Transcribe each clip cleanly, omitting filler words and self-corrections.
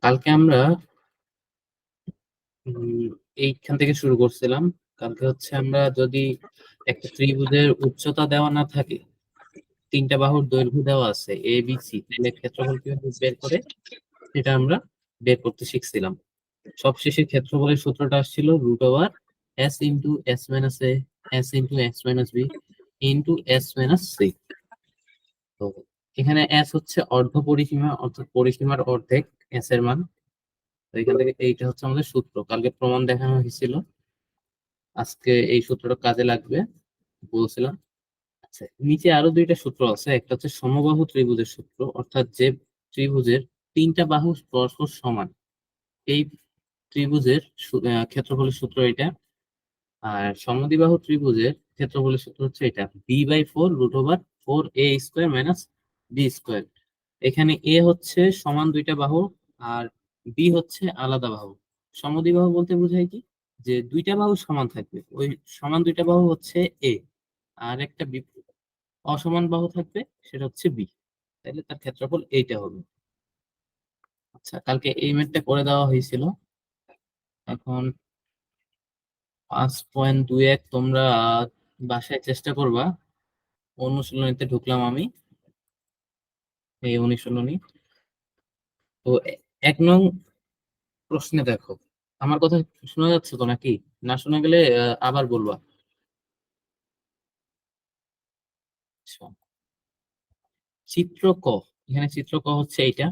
কালকে আমরা এইখান থেকে শুরু করছিলাম। কালকে হচ্ছে আমরা যদি একটা ত্রিভুজের উচ্চতা দেওয়া না থাকে, তিনটা বাহুর দৈর্ঘ্য দেওয়া আছে এ বি সি, তাহলে ক্ষেত্রফল কিভাবে বের করে সেটা আমরা বের করতে শিখছিলাম। সবশেষে ক্ষেত্রফলের সূত্রটা আসছিল √S × S - A S × X - B × S - C। তো এখানে এস হচ্ছে অর্ধ পরিসীমা, অর্থাৎ পরিসীমার অর্ধেক এস এর মান। তো এখান থেকে এইটা হচ্ছে আমাদের সূত্র, কালকে প্রমাণ দেখানো হয়েছিল, আজকে এই সূত্রটা কাজে লাগবে বলছিলাম। আচ্ছা, নিচে আরো দুইটা সূত্র আছে। একটা হচ্ছে সমবাহু ত্রিভুজের সূত্র, অর্থাৎ যে ত্রিভুজের তিনটা বাহু পরস্পর সমান, এই ত্রিভুজের ক্ষেত্রফলের সূত্র এটা। আর সমদ্বিবাহু ত্রিভুজের ক্ষেত্রফলের সূত্র হচ্ছে এটা, b/4 √4a² - b²। এখানে এ হচ্ছে সমান দুইটা বাহু, আর বি হচ্ছে আলাদা বাহু। সমদ্বিবাহু বলতে বোঝায় কি, যে দুইটা বাহু সমান থাকবে, ওই সমান দুইটা বাহু হচ্ছে এ, আর একটা অসমান বাহু থাকবে, সেটা হচ্ছে বি। তাহলে তার ক্ষেত্রফল এইটা হবে। আচ্ছা, কালকে এই ম্যাথটা করে দেওয়া হয়েছিল। এখন 5.21 তোমরা বাসায় চেষ্টা করবা। অনুশীলনীতে ঢুকলাম আমি, এই অনুশীলনী। তো 1 নং প্রশ্নে দেখো, আমার কথা শোনা যাচ্ছে তো নাকি? না শোনা গেলে আবার বলবা। আচ্ছা, চিত্র ক। এখানে চিত্র ক হচ্ছে এইটা।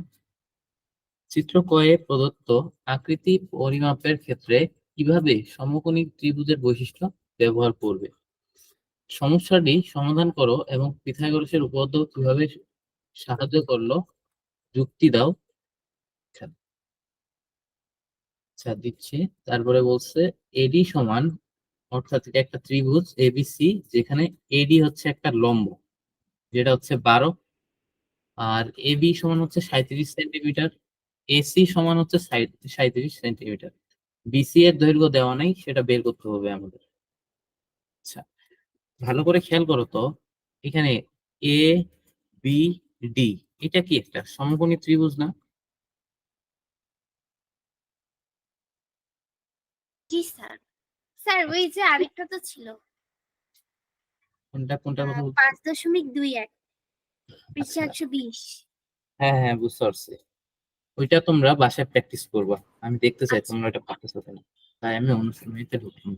চিত্র ক এ প্রদত্ত আকৃতি পরিমাপের ক্ষেত্রে কিভাবে সমকোণী ত্রিভুজের বৈশিষ্ট্য ব্যবহার করবে, সমস্যাটি সমাধান করো এবং পিথাগোরাসের উপপাদ্য কিভাবে সাহায্য করলো যুক্তি দাও। আচ্ছা, দিচ্ছি। তারপরে বলছে এডি সমান, অর্থাৎ এটা একটা ত্রিভুজ এবিসি, যেখানে এডি হচ্ছে একটা লম্ব, যেটা হচ্ছে 12, আর এবি সমান হচ্ছে 37 সেন্টিমিটার, এসি সমান হচ্ছে 37 সেন্টিমিটার। বিসি এর দৈর্ঘ্য দেওয়া নাই, সেটা বের করতে হবে আমাদের। আচ্ছা, ভালো করে খেয়াল করো তো, এখানে এ বি ডি, এটা কি একটা সমকোণী ত্রিভুজ না? জি স্যার। স্যার ওই আচ্ছা, যে আরেকটা তো ছিল, কোনটা কোনটার কথা বলছো? 5.21 পৃষ্ঠা আচ্ছা, 120। হ্যাঁ হ্যাঁ, বুঝতে পারছি। ওইটা তোমরা বাসায় প্র্যাকটিস করবা, আমি দেখতে চাই আচ্ছা। তোমরা এটা পারতেছো কিনা। তাই আমি অনুশীলনীতে ঢুকলাম।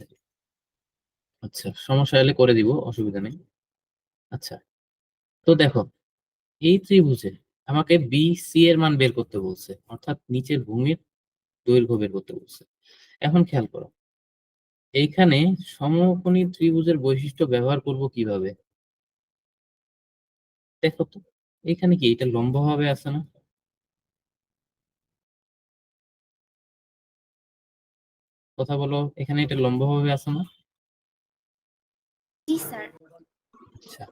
আচ্ছা, সমস্যা হলে করে দিব, অসুবিধা নেই। আচ্ছা, তো দেখো, এই ত্রিভুজে আমাকে বি সি এর মান বের করতে বলছে, অর্থাৎ নিচের ভূমির দৈর্ঘ্য বের করতে বলছে। এখন খেয়াল করো, এইখানে সমকোণী ত্রিভুজের বৈশিষ্ট্য ব্যবহার করব কিভাবে? দেখো তো, এখানে কি এটা লম্ব ভাবে আছে না? কথা বলো, এখানে এটা লম্ব ভাবে আছে না? জি স্যার। আচ্ছা,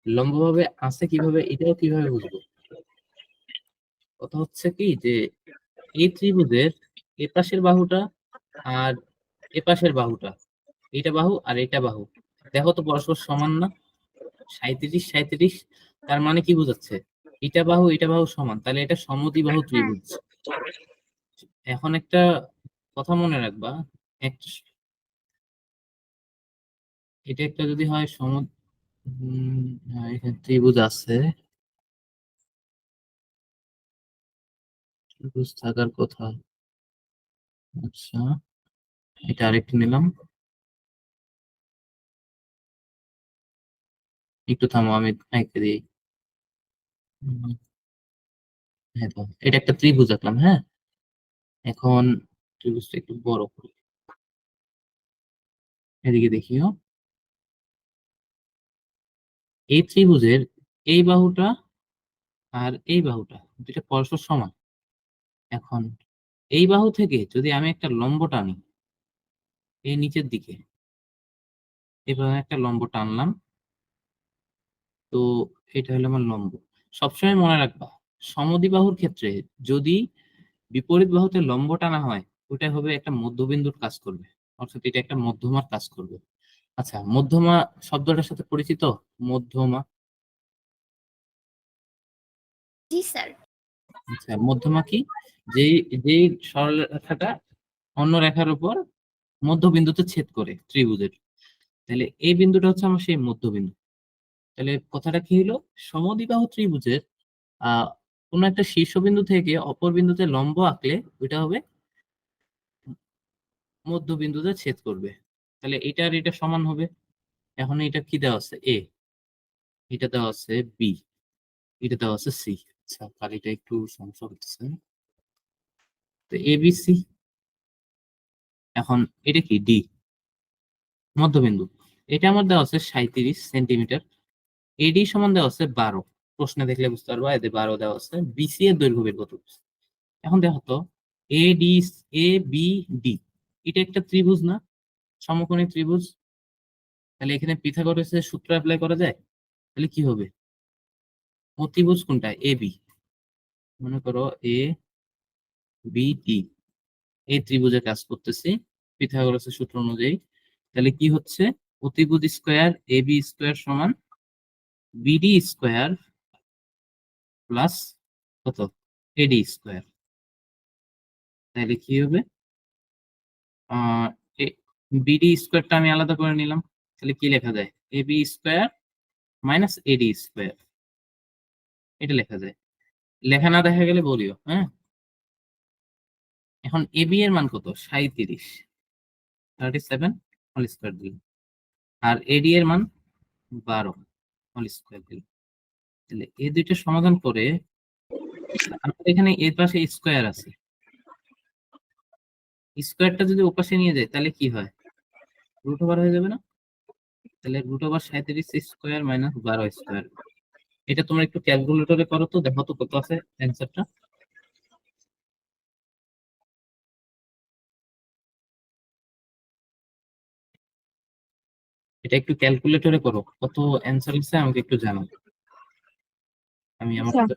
লম্ব ভাবে আছে কিভাবে, এটাও কিভাবে বুঝবো? কথা হচ্ছে কি, যে এই ত্রিভুজের এপাশের বাহুটা আর এপাশের বাহুটা, এইটা বাহু আর এটা বাহু, দেখো তো পরস্পর সমান না? 37 37, তার মানে কি বোঝাচ্ছে? এটা বাহু সমান, তাহলে এটা সমদ্বিবাহু হ্যাঁ। ত্রিভুজ। এখন একটা কথা মনে রাখবা, একটা এটা একটা যদি হয় এখানে ত্রিভুজ আছে, ত্রিভুজ থাকার কথা। আচ্ছা, এটা আরেকটা নিলাম, একটু থামো, আমি এঁকে দিই। উম, হ্যাঁ, তো এটা একটা ত্রিভুজ আঁকলাম, হ্যাঁ। এখন ত্রিভুজটা একটু বড় করি, এদিকে দেখিও। এই ত্রিভুজের এই বাহুটা আর এই বাহুটা দুইটা পরস্পর সমান। এখন এই বাহু থেকে যদি আমি একটা লম্ব টানি এই নিচের দিকে, এভাবে একটা লম্ব টানলাম, তো এটা হলো আমার লম্ব। সবসময় মনে রাখবা, সমদ্বিবাহুর ক্ষেত্রে যদি বিপরীত বাহুতে লম্ব টানা হয়, ওটা হবে একটা মধ্যবিন্দুর কাজ করবে, অর্থাৎ এটা একটা মধ্যমার কাজ করবে। আচ্ছা, মধ্যমা শব্দটার সাথে পরিচিত? মধ্যমা। জি স্যার। আচ্ছা, মধ্যমা কি? যেই যেই সরলরেখাটা অন্য রেখার উপর মধ্যবিন্দুতে ছেদ করে ত্রিভুজের, তাহলে এই বিন্দুটা হচ্ছে আমার সেই মধ্যবিন্দু। তাহলে কথাটা কি হলো, সমদ্বিবাহু ত্রিভুজের কোন একটা শীর্ষবিন্দু থেকে অপর বিন্দুতে লম্ব আঁকলে ওইটা হবে মধ্যবিন্দুতে ছেদ করবে। তাহলে এটা আর এটা সমান হবে। এখন এটা কি দেওয়া আছে? এ, এটা দেওয়া আছে বি, এটা দেওয়া আছে সি। আচ্ছা, কালিটা একটু সমস্যা হচ্ছে। তো এ বি সি। এখন এটা কি? ডি, মধ্যবিন্দু। এটা আমার দেওয়া আছে 37 সেন্টিমিটার। এডি সমান দেওয়া আছে 12। প্রশ্নে দেখলে বুঝতে পারবা, এতে 12 দেওয়া আছে। বিসি এর দৈর্ঘ্য বের কত? এখন দেখো তো, A D, A B D, এটা একটা ত্রিভুজ না? সমকোণী ত্রিভুজ। তাহলে এখানে পিথাগোরাসের সূত্র অ্যাপ্লাই করা যায়। তাহলে কি হবে? অতিভুজ কোনটা? A B. মনে করো এ বি ডি, এই ত্রিভুজে কাজ করতেছি পিথাগোরাসের সূত্র অনুযায়ী। তাহলে কি হচ্ছে? অতিভুজ স্কয়ার এ বি স্কয়ার সমান বিডি স্কয়ার প্লাস কত? এডি স্কয়ার। তাহলে কি হবে? আহ বিডি স্কয়ারটা আমি আলাদা করে নিলাম। তাহলে কি লেখা যায়? A B square minus A D square, এটা লেখা যায়। লেখা না দেখা গেলে বলিও, হ্যাঁ। এখন এ বি এর মান কত? 37, 37 হোল স্কয়ার দিল। আর এডি এর মান 12 হোল স্কয়ার দিল। তাহলে এই দুইটা সমাধান করে আমাদের এখানে এর পাশে স্কয়ার আছে, স্কয়ারটা যদি ওপাশে নিয়ে যায় তাহলে কি হয়? রুট ওভার হয়ে যাবে না? তাহলে root over 37 square minus 12 square. এটা তোমরা একটু ক্যালকুলেটরে করো তো, দেখো তো কত আছে অ্যান্সারটা। এটা একটু ক্যালকুলেটরে করো, কত অ্যান্সার আছে আমাকে একটু জানাও। আমি আমার আচ্ছা,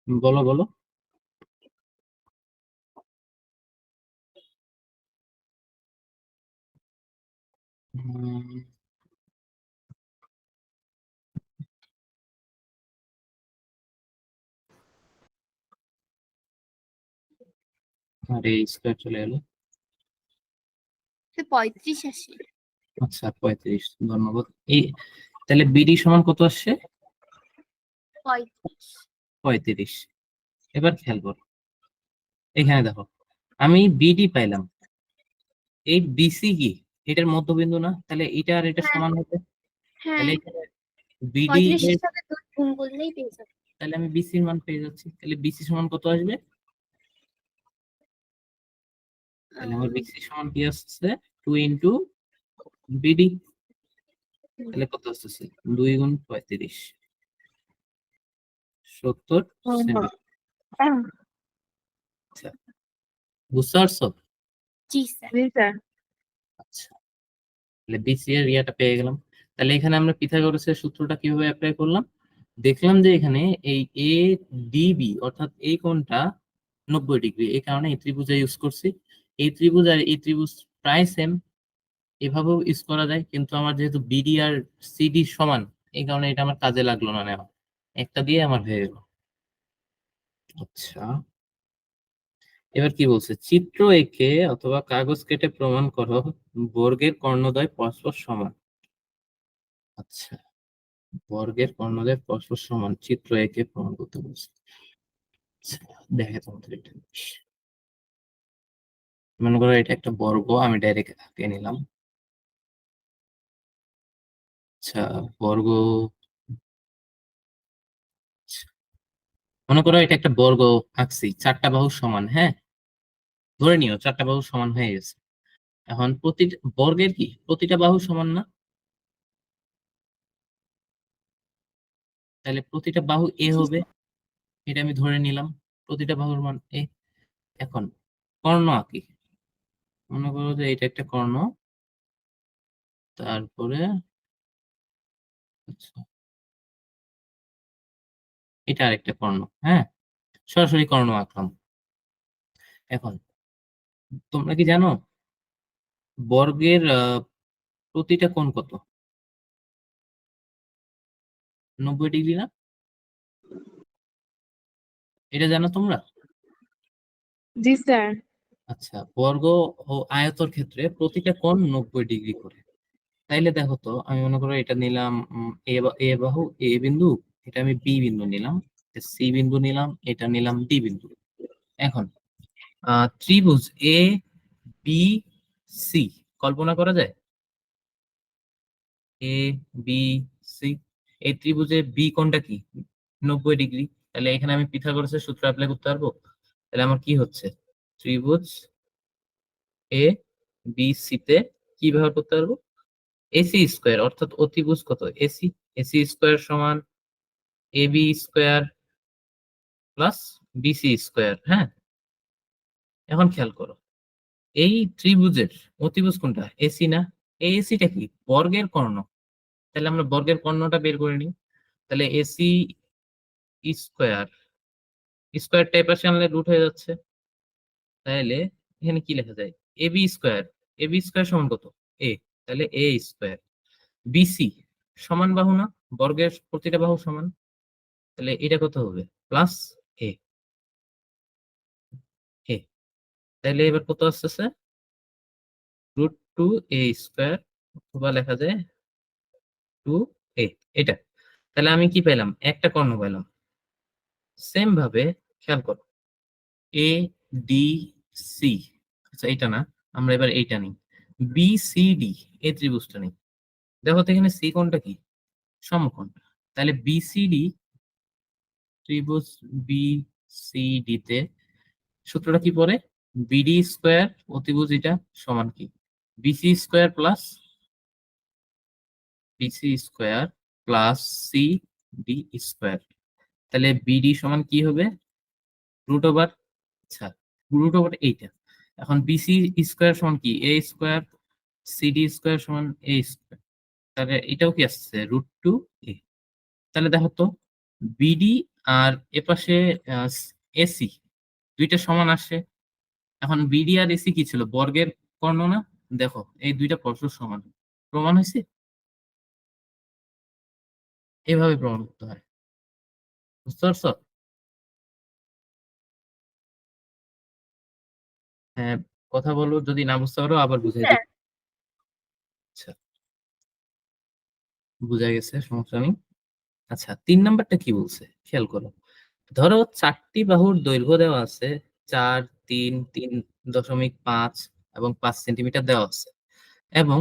বলো বলো। উম, আরে স্কয়ার চলে এলো। 35 আসে। আচ্ছা, 35, ধন্যবাদ। এই তাহলে বিডি সমান কত আসছে? 35। 35। এবার খেয়াল করো, এখানে দেখো আমি বিডি পাইলাম, এই বিসি কি এটার মধ্যবিন্দু না? তাহলে এটা আর এটা হ্যাঁ সমান হবে। হ্যাঁ, তাহলে এখানে বিডি 35 এর, এর সাথে 2 গুণ করলেই পেয়ে যাবে। তাহলে আমি বিসির মান পেয়ে যাচ্ছি। তাহলে বিসি সমান কত আসবে? তাহলে আমার বিসি সমান কি আসছে? 2 ইন্টু বিডি। তাহলে কত আসতেছে? 2 গুণ 35, 70 সেন্টিমিটার। আচ্ছা, বুঝতে পারছো? জি স্যার। জি স্যার। আচ্ছা, তাহলে বিসি এর ইয়াটা পেয়ে গেলাম। তাহলে এখানে আমরা পিথাগোরাসের সূত্রটা কিভাবে অ্যাপ্লাই করলাম? দেখলাম যে এখানে এই এ ডিবি অর্থাৎ এই কোণটা 90 ডিগ্রি, এই কারণে এই ত্রিভুজে ইউজ করছি। এই ত্রিভুজ আর এই ত্রিভুজ প্রায় সেম, এভাবেও ইউজ করা যায়, কিন্তু আমার যেহেতু বিডি আর সিডি সমান, এই কারণে এটা আমার কাজে লাগলো না নেওয়া, একটা দিয়ে আমার হয়ে গেল। আচ্ছা, এবার কি বলছে? চিত্র এঁকে অথবা কাগজ কেটে প্রমাণ করো বর্গের কর্ণদ্বয় পরস্পর সমান। আচ্ছা, বর্গের কর্ণদ্বয় পরস্পর সমান চিত্র এঁকে প্রমাণ করতে বলছে। আচ্ছা, দেখে তোমাদের এটা, মনে করো এটা একটা বর্গ, আমি ডাইরেক্ট এঁকে নিলাম। আচ্ছা, বর্গ, আচ্ছা, মনে করো এটা একটা বর্গ আঁকছি, 4টা বাহু সমান, হ্যাঁ। ধরে নিও 4টা বাহু সমান হয়ে গেছে। এখন প্রতিটা বর্গের কি প্রতিটা বাহু সমান না? তাহলে প্রতিটা বাহু এ জি হবে, এটা আমি ধরে নিলাম। প্রতিটা বাহুর মান এ। এখন কর্ণ আঁকি, মনে করো যে এটা একটা কর্ণ, তারপরে আচ্ছা এটা আরেকটা কর্ণ, হ্যাঁ। সরাসরি কর্ণ আঁকলাম। এখন তোমরা কি জানো বর্গের প্রতিটা কোণ কত? 90 ডিগ্রি না? এটা জানো তোমরা? জি স্যার। আচ্ছা, বর্গ ও আয়তর ক্ষেত্রে প্রতিটা কোণ 90 ডিগ্রি করে। তাইলে দেখো তো, আমি মনে করো এটা নিলাম এ বাহু এ বিন্দু, এটা আমি বি বিন্দু নিলাম, সি বিন্দু নিলাম, এটা নিলাম ডি বিন্দু। এখন ত্রিভুজ এ বি সি কল্পনা করা যায়? এ বি সি, এই ত্রিভুজে বি কোণটা কি? 90 ডিগ্রি। তাহলে এখানে আমি পিথাগোরাসের সূত্র অ্যাপ্লাই করতে পারবো। তাহলে আমার কি হচ্ছে, ত্রিভুজ এ বি সি তে কি ব্যবহার করতে পারবো? এসি স্কোয়ার, অর্থাৎ অতিভুজ কত? এসি। এসি স্কোয়ার সমান A B square plus BC square. হ্যাঁ, এখন খেয়াল করো, এই ত্রিভুজের অতিভুজ কোনটা? এসি না? এই এসিটা কি? বর্গের কর্ণ। তাহলে আমরা বর্গের কর্ণটা বের করে নিই। তাহলে এসি স্কোয়ার, স্কোয়ার টাইপ আসে আনলে রুট হয়ে যাচ্ছে। তাহলে এখানে কি লেখা যায়? A B square. A B square সমান কত? এ। তাহলে এ স্কোয়ার। বিসি সমান বাহু না? বর্গের প্রতিটা বাহু সমান। তাহলে এটা কত হবে? প্লাস এ। এ, তাহলে এবার কত আসতেছে? √2a² অথবা লেখা যায় 2a। এটা, তাহলে আমি কি পেলাম? একটা কর্ণ পেলাম। সেম ভাবে খেয়াল করো, এ ডি সি, আচ্ছা এটা না, আমরা এবার এইটা নিই, বি সি ডি, এই ত্রিভুজটা নিই। দেখো তো এখানে সি কোণটা কি? সমকোণ। তাহলে বিসিডি, ত্রিভুজ বি সি ডি তে সূত্রটা কি পড়ে? বিডি স্কোয়ার অতিভুজ এটা সমান কি? BC square plus BC square plus C D square. তাহলে বিডি সমান কি হবে? √ওভার, আচ্ছা, √ওভার এইটা। এখন বিসি স্কোয়ার সমান কি? এ স্কোয়ার, সিডি স্কোয়ার সমান এ স্কোয়ার। তাহলে এটাও কি আসছে? √2a। তাহলে দেখো তো, বিডি আর এপাশে এসি দুইটা সমান আসে। এখন বিডি আর এসি কি ছিল? বর্গের কর্ণ না? দেখো এই দুইটা পরস্পর সমান, প্রমাণ হয়েছে। এভাবে প্রমাণ করতে হয়, বুঝতে পারছো? হ্যাঁ, কথা বলো, যদি না বুঝতে পারো আবার বুঝাই দিই। আচ্ছা, বুঝা গেছে, সমস্যা নেই। আচ্ছা, 3 নাম্বারটা কি বলছে খেয়াল করো। ধরো 4টি বাহুর দৈর্ঘ্য দেওয়া আছে 4, 3, 3.5 এবং 5 সেন্টিমিটার দেওয়া আছে, এবং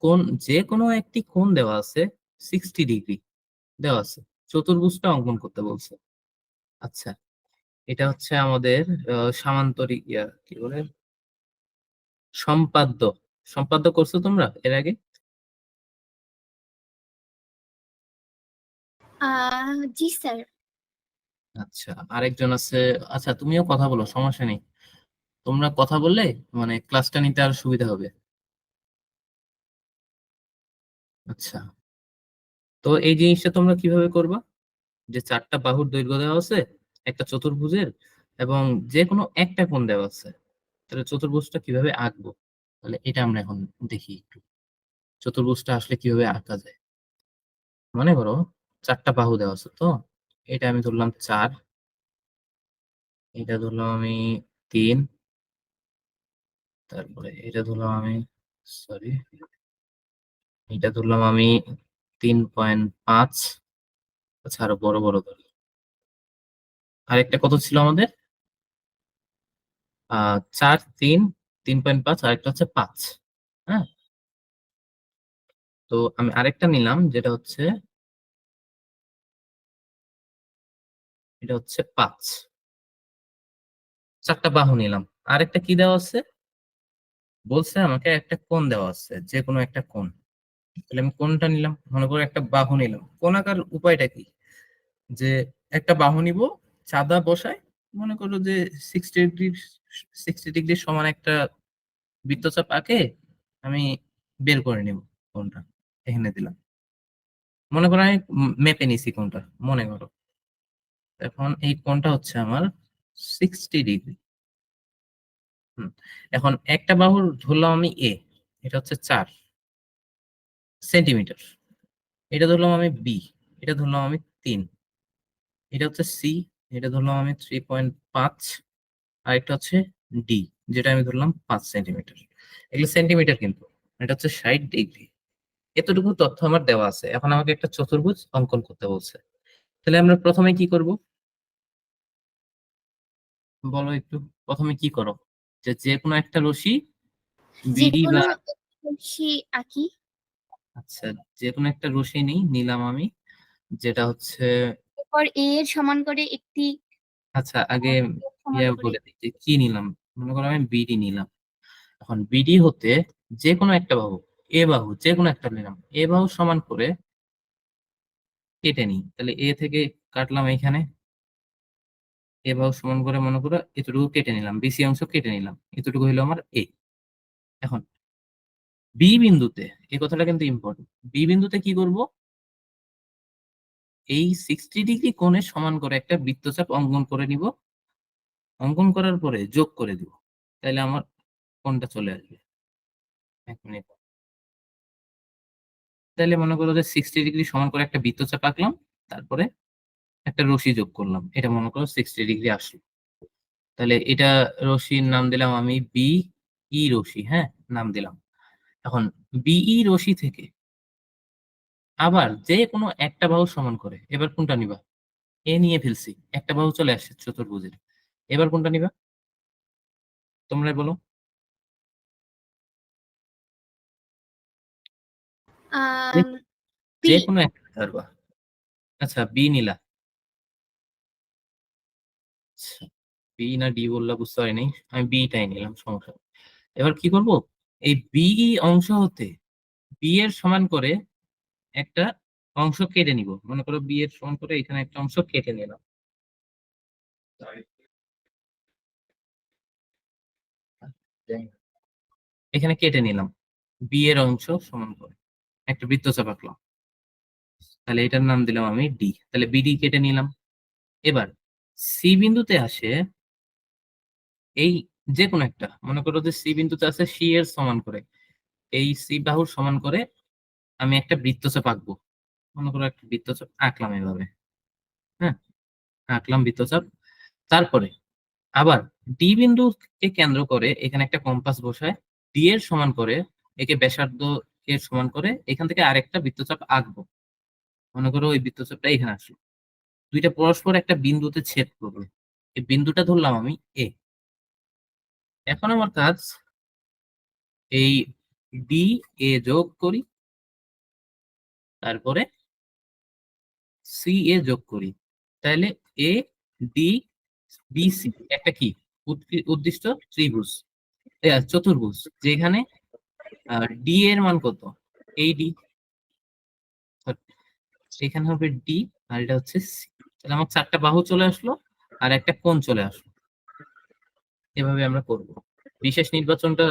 কোন যে কোনো একটি কোণ দেওয়া আছে 60 ডিগ্রি দেওয়া আছে। চতুর্ভুজটা অঙ্কন করতে বলছে। আচ্ছা, এটা হচ্ছে আমাদের সামান্তরিক কি বলে, সম্পাদ্য। সম্পাদ্য করছো তোমরা এর আগে? জি স্যার। আচ্ছা, আরেকজন আছে। আচ্ছা, তুমিও কথা বলো, সমস্যা নেই। তোমরা কথা বললে মানে ক্লাসটা নিতে আর সুবিধা হবে। আচ্ছা, তো এই জিনিসটা তোমরা কিভাবে করবা? যে 4টা বাহুর দৈর্ঘ্য দেওয়া আছে একটা চতুর্ভুজের, এবং যে কোনো একটা কোণ দেওয়া আছে, তাহলে চতুর্ভুজটা কিভাবে আঁকবো? তাহলে এটা আমরা এখন দেখি একটু, চতুর্ভুজটা আসলে কিভাবে আঁকা যায়। মনে করো 4টা বাহু দেওয়া আছে, তো এটা আমি ধরলাম 4, এটা ধরলাম আমি 3, তারপরে এটা ধরলাম আমি, সরি, এটা ধরলাম আমি 3.5। আচ্ছা, আরো বড় বড় ধরি। আরেকটা কত ছিল আমাদের? 4, 3, 3.5, আরেকটা হচ্ছে 5। হ্যাঁ, তো আমি আরেকটা নিলাম, যেটা হচ্ছে, এটা হচ্ছে 5। 4টা বাহু নিলাম। আরেকটা কি দেওয়া আছে? বলছে আমাকে একটা কোণ দেওয়া আছে, যে কোনো একটা কোণ। তাহলে আমি কোণটা নিলাম, মনে করো একটা বাহু নিলাম। কোণ আঁকার উপায়টা কি? যে একটা বাহু নিব, চাঁদা বসায়, মনে করো যে 60 ডিগ্রি, 60 ডিগ্রি সমান একটা বৃত্তচাপ আঁকে আমি বের করে নিব কোণটা। এখানে দিলাম, মনে করো আমি মেপে নিছি কোণটা, মনে করো। এখন এই কোণটা হচ্ছে আমার 60 ডিগ্রি। এখন একটা বাহুর ধরলাম আমি এ, এটা হচ্ছে 4 সেন্টিমিটার। এটা ধরলাম আমি বি, এটা ধরলাম আমি 3, এটা হচ্ছে সি, এটা ধরলাম আমি 3.5, আর একটা হচ্ছে ডি, যেটা আমি ধরলাম 5 সেন্টিমিটার। এগুলো সেন্টিমিটার, কিন্তু এটা হচ্ছে 60 ডিগ্রি। এতটুকু তথ্য আমার দেওয়া আছে। এখন আমাকে একটা চতুর্ভুজ অঙ্কন করতে বলছে। তাহলে আমরা প্রথমে কি করব, বলো একটু। প্রথমে কি করো, যে যে কোনো একটা রশি যে বিডি কোনো বা, রশ্মি আঁকি। আচ্ছা, যে কোনো একটা রশি নিলাম আমি, যেটা হচ্ছে, এরপর এ এর সমান করে একটি আচ্ছা আগে সমান করে বলে দিই যে কি নিলাম। মনে করো আমি বিডি নিলাম। এখন বিডি হতে যে কোনো একটা বাহু, এ বাহু যে কোনো একটা নিলাম, এ বাহু সমান করে কেটে নিই। তাহলে এ থেকে কাটলাম এখানে, এ বাহু সমান করে মনে করো এতটুকু কেটে নিলাম, বিসি অংশ কেটে নিলাম, এতটুকু হলো আমার এ। এখন বি বিন্দুতে, এই কথাটা কিন্তু ইম্পর্টেন্ট, বি বিন্দুতে কি করব, এই 60 ডিগ্রি কোণে সমান করে একটা বৃত্তচাপ অঙ্কন করে নিব। অঙ্কন করার পরে যোগ করে দিব, তাহলে আমার কোণটা চলে আসবে। 1 মিনিট। তাহলে মনে করো যে 60 ডিগ্রি সমান করে একটা বৃত্তচাপ আঁকলাম, তারপরে একটা রশি যোগ করলাম, এটা মনে করো 60 ডিগ্রি আসলো। তাহলে এটা রশির নাম দিলাম আমি বি ই রশি, হ্যাঁ, নাম দিলাম। এখন বিই রশি থেকে আবার যে কোনো একটা বাহু সমান করে, এবার কোনটা নিবা, এ নিয়ে ফেলছি, একটা বাহু চলে আসছে চতুর্ভুজের, এবার কোনটা নিবা তোমরা বলো। যে বি। যে কোনো একটা ধরবা। আচ্ছা বি নিলা, বি না ডি বললা বুঝতে পারিনি, আমি বিটাই নিলাম, সমস্যা নেই। এবার কি করব, এই বিই অংশ হতে বি এর সমান করে একটা অংশ কেটে নিব। মনে করো বি এর সমান করে এখানে একটা অংশ কেটে নিলাম, এখানে কেটে নিলাম, বি এর অংশ সমান করে একটা বৃত্তচাপ আঁকলাম। তাহলে এটার নাম দিলাম আমি ডি। তাহলে বিডি কেটে নিলাম। এবার সি বিন্দুতে আসে এই যে কোনো একটা, মনে করো যে সি বিন্দুতে আছে সি এর সমান করে, এই সি বাহুর সমান করে আমি একটা বৃত্তচাপ আঁকবো। মনে করো একটা বৃত্তচাপ আঁকলাম এভাবে, হ্যাঁ, আঁকলাম বৃত্তচাপ। তারপরে আবার ডি বিন্দুকে কেন্দ্র করে এখানে একটা কম্পাস বসায়, ডি এর সমান করে একে ব্যাসার্ধ এর সমান করে এখান থেকে আরেকটা বৃত্তচাপ আঁকবো। মনে করো ওই বৃত্তচাপটা এখানে আসলো, দুইটা পরস্পর একটা বিন্দুতে ছেদ করবে, এই বিন্দুটা ধরলাম আমি এ। এখন আমার কাজ, এই ডি এ যোগ করি, তারপরে সি এ যোগ করি, তাহলে এ ডি বি সি একটা কি উদ্দিষ্ট ত্রিভুজ, চতুর্ভুজ, যেখানে ডি এর মান কত, এই ডি, এখানে হবে ডি, আর এটা হচ্ছে সি। তাহলে আমার 4টা বাহু চলে আসলো আর একটা কোণ চলে আসলো। এভাবে আমরা করব। বিশেষ নির্বাচনটা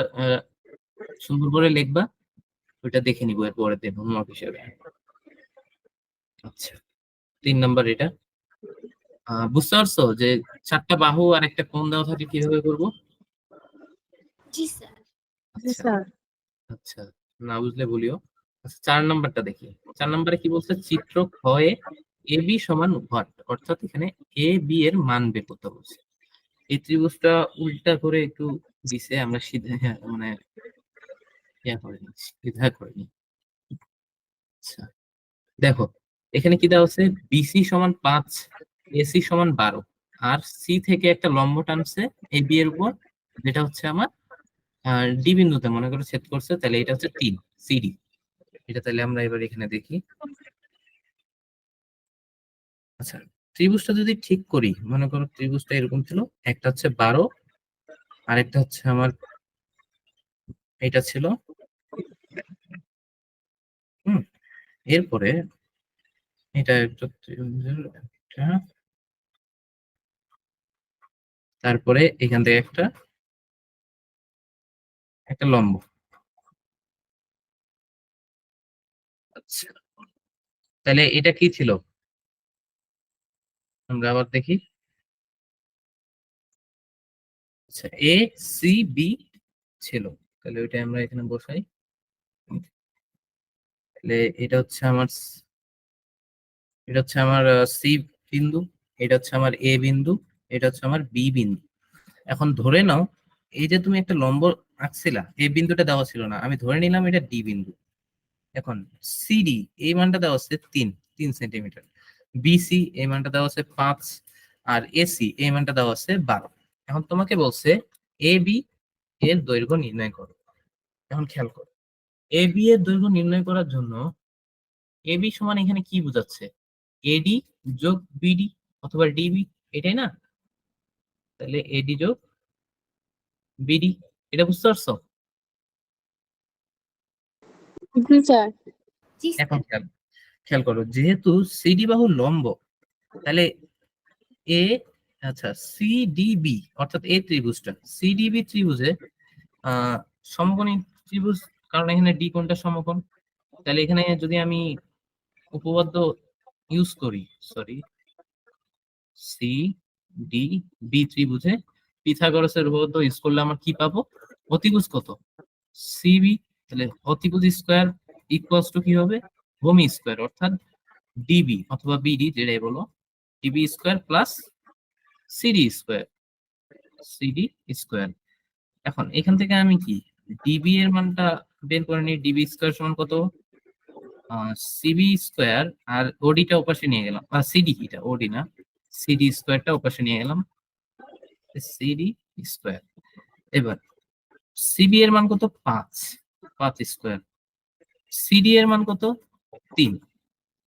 সুন্দর করে লিখবা, ওইটা দেখে নিবো এর পরের দিন হোমওয়ার্ক হিসেবে। আচ্ছা 3 নাম্বার এটা বুঝতে পারছো যে 4টা বাহু আর একটা কোণ দেওয়া থাকলে কিভাবে করব। জি স্যার। জি আচ্ছা স্যার। আচ্ছা, না বুঝলে বলিও। আচ্ছা 4 নাম্বারটা দেখি। 4 নাম্বারে কি বলছে, চিত্র ক্ষয়ে এ বি সমান হোয়াট, অর্থাৎ এখানে এ বি এর মান বের করতে বলছে। এই ত্রিভুজটা উল্টা করে একটু দিছে, আমরা সিধা, হ্যাঁ, মানে ইয়া করিনি, সিধা করিনি। আচ্ছা দেখো, এখানে কি দেওয়া আছে, বিসি সমান 5, এসি সমান 12, আর সি থেকে একটা লম্ব টানছে এ বি এর উপর, যেটা হচ্ছে আমার ডি বিন্দুতে মনে করে ছেদ করছে, তাহলে এটা হচ্ছে 3 সিডি। এটা তাহলে আমরা এবার এখানে দেখি। আচ্ছা ত্রিভুজটা যদি ঠিক করি, মনে করো ত্রিভুজটা এরকম ছিল, একটা হচ্ছে 12, আরেকটা হচ্ছে আমার এটা ছিল, হুম, এরপরে এটা একটা ত্রিভুজের একটা, তারপরে এখান থেকে একটা একটা লম্ব। আচ্ছা তাহলে এটা কি ছিল, আমরা আবার দেখি। আচ্ছা এ সি বি ছিল, তাহলে ওইটা আমরা এখানে বসাই। তাহলে এটা হচ্ছে আমার সি বিন্দু, এটা হচ্ছে আমার এ বিন্দু, এটা হচ্ছে আমার বি বিন্দু। এখন ধরে নাও এই যে তুমি একটা লম্ব আঁকছিলা, এই বিন্দুটা দেওয়া ছিল না, আমি ধরে নিলাম এটা ডি বিন্দু। এখন সিডি এই মানটা দেওয়া আছে 3 সেন্টিমিটার, বিসি এই মানটা দেওয়া আছে 5, আর এসি এই মানটা দেওয়া আছে 12। এখন তোমাকে বলছে এ বি এর দৈর্ঘ্য নির্ণয় করো। এখন খেয়াল করো, এ বি এর দৈর্ঘ্য নির্ণয় করার জন্য এ বি সমান এখানে কি বোঝাচ্ছে, এডি যোগ বিডি অথবা ডিবি, এটাই না? তাহলে এডি যোগ বিডি, এটা বুঝতে পারছো? জি স্যার। জি এখন স্যার। খেয়াল করো, যেহেতু সিডি বাহু লম্ব, তাহলে এ আচ্ছা সিডিবি অর্থাৎ এই ত্রিভুজটা, সিডিবি ত্রিভুজে সমকোণী ত্রিভুজ, কারণ এখানে ডি কোণটা সমকোণ। তাহলে এখানে যদি আমি উপপাদ্য ইউজ করি, সরি, সি ডি বি ত্রিভুজে পিথাগোরাসের উপপাদ্য ইউজ করলে আমার কি পাবো? অতিভুজ কত? সিবি। তাহলে অতিভুজ স্কয়ার ইকুয়ালস টু কি হবে? ভূমি স্কয়ার, অর্থাৎ ডিবি অথবা বিডি যেটাই বলো, DB square plus CD square, CD square. এখন এখান থেকে আমি কি ডিবি এর মানটা বের করে নিই, ডিবি স্কয়ার সমান কত? সিবি স্কয়ার, আর ওডিটা ওপাশে নিয়ে গেলাম, সিডি, এটা ওডি না, সিডি স্কয়ারটা ওপাশে নিয়ে গেলাম, সিডি স্কয়ার। এবার সিবি এর মান কত? 5 স্কয়ার, সিডি এর মান কত? 3,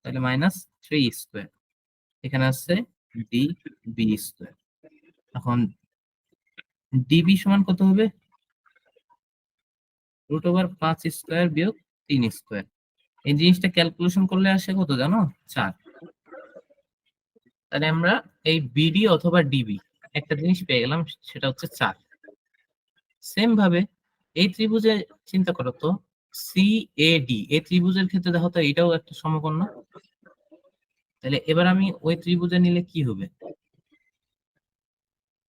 তাহলে -3 স্কয়ার, এখানে আছে ডি বি স্কয়ার। এখন ডিবি সমান কত হবে? √5 স্কয়ার বিয়োগ 3 স্কয়ার। এই জিনিসটা ক্যালকুলেশন করলে আসে কত জানো? 4। তাহলে আমরা এই বিডি অথবা ডিবি একটা জিনিস পেয়ে গেলাম, সেটা হচ্ছে 4। সেম ভাবে এই ত্রিভুজে চিন্তা করো তো, সি এ ডি এই ত্রিভুজের ক্ষেত্রে দেখো তো এটাও একটা সমকোণ না? তাহলে এবার আমি ওই ত্রিভুজে নিলে কি হবে?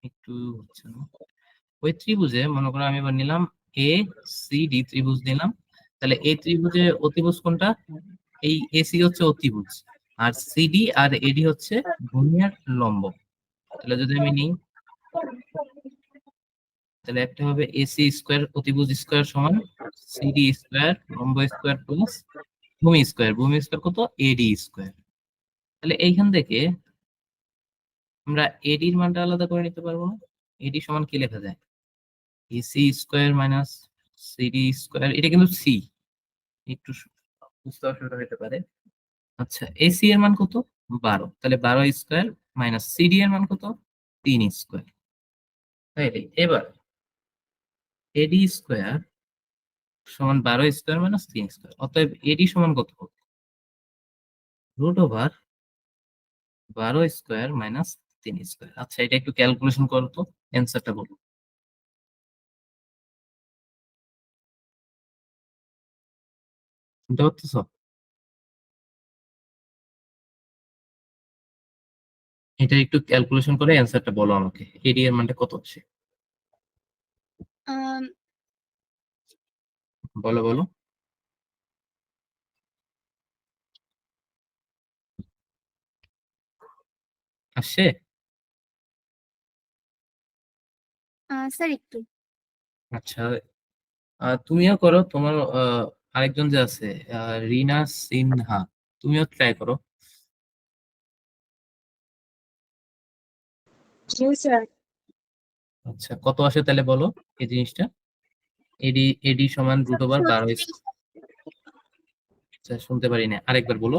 একটু হচ্ছে না, ওই ত্রিভুজে মনে করো আমি এবার নিলাম এ সি ডি ত্রিভুজ নিলাম, তাহলে এই ত্রিভুজে অতিভুজ কোনটা? এই এসি হচ্ছে অতিভুজ, আর সিডি আর এডি হচ্ছে ভূমি আর লম্ব। তাহলে যদি আমি নিই, তাহলে একটা হবে এসি স্কয়ার অতিভুজ স্কয়ার সমান সিডি স্কয়ার লম্ব স্কয়ার প্লাস ভূমি স্কয়ার, ভূমি স্কয়ার কত? এডি স্কয়ার। তাহলে এইখান থেকে আমরা এডি এর মানটা আলাদা করে নিতে পারবো না? এডি সমান কি লেখা যায়? AC square minus CD square, এটা কিন্তু সি, একটু বুঝতে অসুবিধা হতে পারে। আচ্ছা, এসি এর মান কত? 12, তাহলে 12 স্কয়ার মাইনাস সিডি এর মান কত? 3 স্কয়ার। তাইলে এবার এডি স্কয়ার সমান 12 স্কয়ার মাইনাস 3 স্কয়ার, অতএব এডি সমান কত হবে? √12 স্কয়ার মাইনাস 3 স্কয়ার। আচ্ছা, এটা একটু ক্যালকুলেশন করো তো, অ্যান্সারটা বলো। চিন্তা করতেছ? এটা একটু ক্যালকুলেশন করে অ্যান্সারটা বলো আমাকে, এডি এর মানটা কত আসে? আম, বলো বলো। আসে? স্যার একটু। আচ্ছা, তুমিও করো, তোমার আরেকজন যে আছে, রিনা সিনহা, তুমিও ট্রাই করো। জি স্যার। আচ্ছা, কত আসে তাহলে বলো এই জিনিসটা? এডি এডি সমান √12। 36। আচ্ছা, শুনতে পারি না, আরেকবার বলো।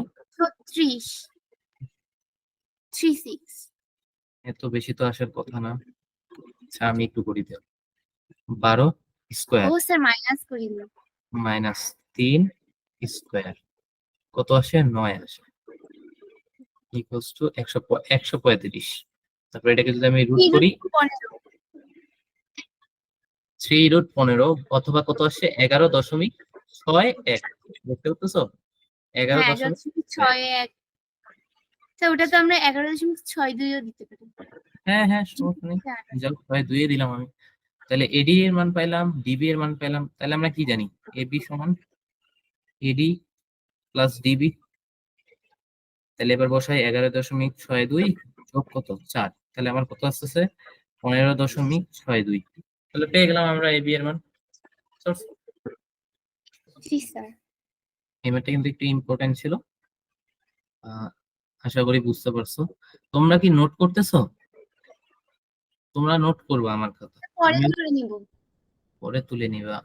36। 36। এত বেশি তো আসার কথা না। আচ্ছা, আমি একটু করি দাও। 12 ও স্কোয়ার স্যার মাইনাস করে দিন। মাইনাস 3 স্কোয়ার, কত আসে? 9 আসে, ইকুয়ালস টু 135। তারপর এটাকে যদি আমি রুট করি, 3√15, অথবা কত আসে? 11.61। দেখতে পাচ্ছ? এগারো হ্যাঁ দশমিক 11.61। স্যার ওটা তো আমরা 11.62ও দিতে পারি। হ্যাঁ হ্যাঁ, সমস্যা নেই, যাও, হয় 2 দিলাম আমি। তাহলে এডি এর মান পাইলাম, ডিবি এর মান পাইলাম, তাহলে আমরা কি জানি? এবি সমান এডি প্লাস ডিবি। তাহলে এবার বসাই 11.62 যোগ কত 4, তাহলে আমার কত আসতেছে 15.62। তাহলে পেয়ে গেলাম আমরা এবি এর মান। জি স্যার। এই ম্যাথটা কিন্তু একটু ইম্পর্টেন্ট ছিল, আশা করি বুঝতে পারছো। তোমরা কি নোট করতেছো? তোমরা নোট করবা আমার কথা, পরে আমি করে নিব। পরে তুলে নিবা।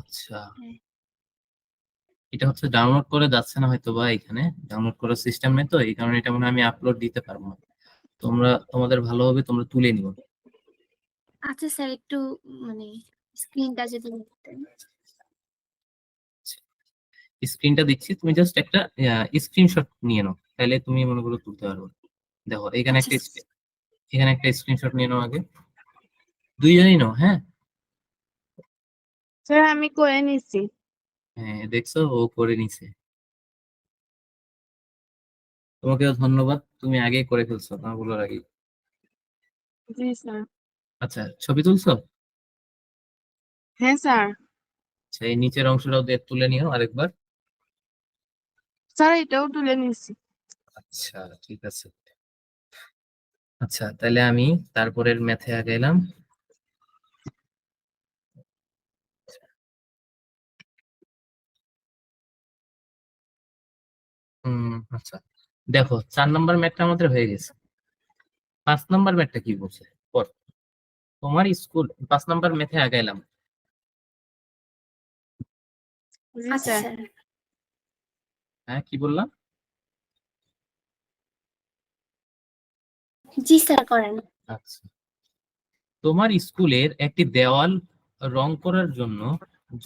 আচ্ছা, হ্যাঁ। এটা হচ্ছে ডাউনলোড করে যাচ্ছে না হয়তো, বা এখানে ডাউনলোড করার সিস্টেম নেই, তো এই কারণে এটা মনে হয় আমি আপলোড দিতে পারবো না। তোমরা তোমাদের ভালো হবে তোমরা তুলে নিও। আচ্ছা স্যার, একটু মানে স্ক্রিনটা যদি দেখতেন। স্ক্রিনটা দিচ্ছি, তুমি জাস্ট একটা স্ক্রিনশট নিয়ে নাও, তাহলে তুমি মনে করো তুলতে পারবে। দেখো এখানে আচ্ছা একটা স্ক্রিনশট নিয়ে নাও আগে, দুইজনই নাও। হ্যাঁ স্যার আমি করে নিছি। হ্যাঁ, দেখছো ও করে নিছে। তোমাকেও ধন্যবাদ, তুমি আগে করে ফেলছো না বলার আগে। জি স্যার। আচ্ছা, ছবি তুলছো? হ্যাঁ স্যার। আচ্ছা, এই নিচের অংশটাও দিয়ে তুলে নিও আরেকবার। স্যার এটাও তুলে নিছি। আচ্ছা ঠিক আছে। আচ্ছা তাহলে আমি তারপরের ম্যাথে আগাইলাম। আচ্ছা, দেখো 4 নাম্বার ম্যাথটা আমাদের হয়ে গেছে। 5 নাম্বার ম্যাথটা কি বলছে পর, তোমার স্কুল 5 নাম্বার ম্যাথে আগাইলাম। জি আচ্ছা স্যার। স্যার। হ্যাঁ কি বললাম? জি স্যার করেন। আচ্ছা, তোমার স্কুলের একটি দেওয়াল রং করার জন্য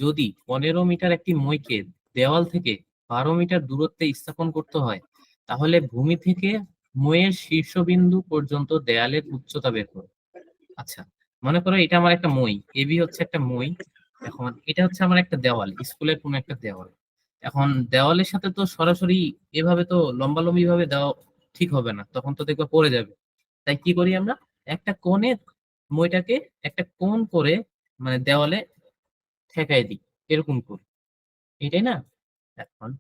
যদি 15 মিটার একটি মইকে দেওয়াল থেকে 12 মিটার দূরত্বে স্থাপন করতে হয়, তাহলে ভূমি থেকে মইয়ের শীর্ষবিন্দু পর্যন্ত দেয়ালের উচ্চতা বের করো। আচ্ছা, মনে করো এটা আমার একটা মই, এবি হচ্ছে একটা মই। এখন এটা হচ্ছে আমার একটা দেওয়াল, স্কুলের কোনো একটা দেওয়াল। এখন দেওয়ালের সাথে তো সরাসরি এভাবে তো লম্বালম্বি ভাবে দেওয়া ঠিক হবে না, তখন তো দেখবে পড়ে যাবে। তাই কি করি আমরা, একটা কোণে মইটাকে একটা কোণ করে মানে দেওয়ালে ঠেকাই দিই, এরকম করি, এটাই না? এখন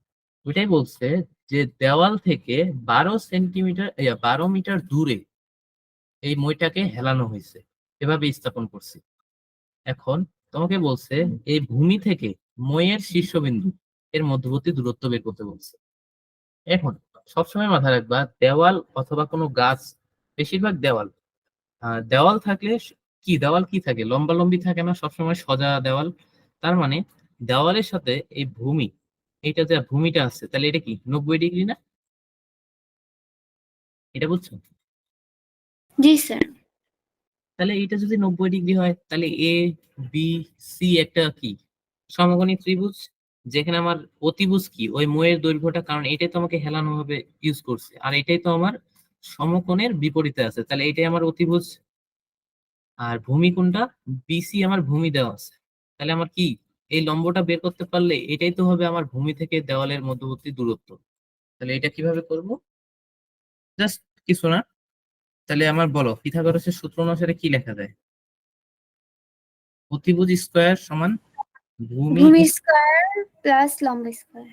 ওইটাই বলছে যে দেওয়াল থেকে 12 সেন্টিমিটার 12 মিটার দূরে এই মইটাকে হেলানো হয়েছে, এভাবে স্থাপন করছি। এখন তোমাকে বলছে এই ভূমি থেকে মইয়ের শীর্ষবিন্দু এর মধ্যবর্তী দূরত্ব বের করতে বলছে। এখন সবসময় মাথায় রাখবা, দেওয়াল অথবা কোনো গাছ, বেশিরভাগ দেওয়াল দেওয়াল থাকলে কি দেওয়াল কি থাকে, লম্বালম্বি থাকে না, সবসময় সোজা দেওয়াল। তার মানে দেওয়ালের সাথে এই ভূমি, এইটা যে ভূমিটা আছে, তাহলে এটা কি 90 ডিগ্রি না? এটা বুঝছো? জি স্যার। তাহলে এটা যদি 90 ডিগ্রি হয়, তাহলে এ বি সি একটা কি সমকোণী ত্রিভুজ, যেখানে আমার অতিভুজ কি ওই ময়ের দৈর্ঘ্যটা, কারণ এটাই তো আমাকে হেলানো ভাবে ইউজ করছে, আর এটাই তো আমার সমকোণের বিপরীতে আছে, তাহলে এটাই আমার অতিভুজ। আর ভূমি কোনটা, বিসি আমার ভূমি দেওয়া আছে, তাহলে আমার কি এই লম্বটা বের করতে পারলে এটাই তো হবে আমার ভূমি থেকে দেওয়ালের মধ্যবর্তী দূরত্ব। তাহলে এটা কিভাবে করব, জাস্ট কিছু না। তাহলে আমার বলো পিথাগোরাসের সূত্র অনুসারে কি লেখা যায়? অতিভুজ স্কয়ার সমান ভূমি ভূমি স্কয়ার প্লাস লম্ব square.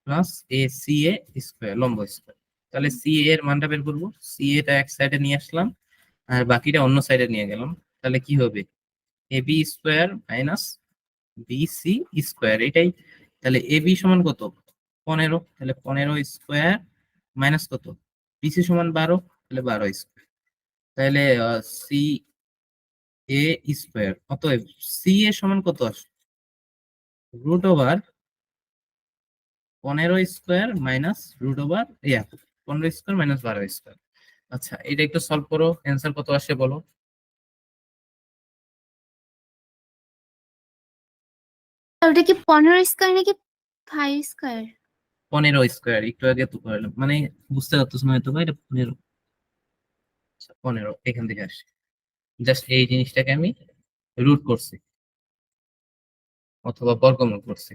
Plus A C A square লম্ব স্কয়ার। তাহলে সি এর মানটা বের করবো, সি এটা এক সাইডে নিয়ে আসলাম আর বাকিটা অন্য সাইডে নিয়ে গেলাম। তাহলে কি হবে, A B square minus B C square, এটাই। তাহলে এ বি সমান কত 15, তাহলে 15 স্কয়ার মাইনাস কত বিসি সমান 12, তাহলে 12 স্কয়ার। তাহলে সি এ স্কয়ার, অতএব সি এ সমান কত আসে √15 square minus √15 square minus 12 square. আচ্ছা এটা একটু সলভ করো, অ্যান্সার কত আসে বলো? ওটা কি 15 স্কয়ার নাকি 5 স্কয়ার? 15 স্কয়ার, একটু আগে তো করলাম, মানে বুঝতে পারতেছ না হয়তো বা, এটা 15। আচ্ছা 15 এখান থেকে আসে, জাস্ট এই জিনিসটাকে আমি রুট করছি অথবা বর্গমূল করছি।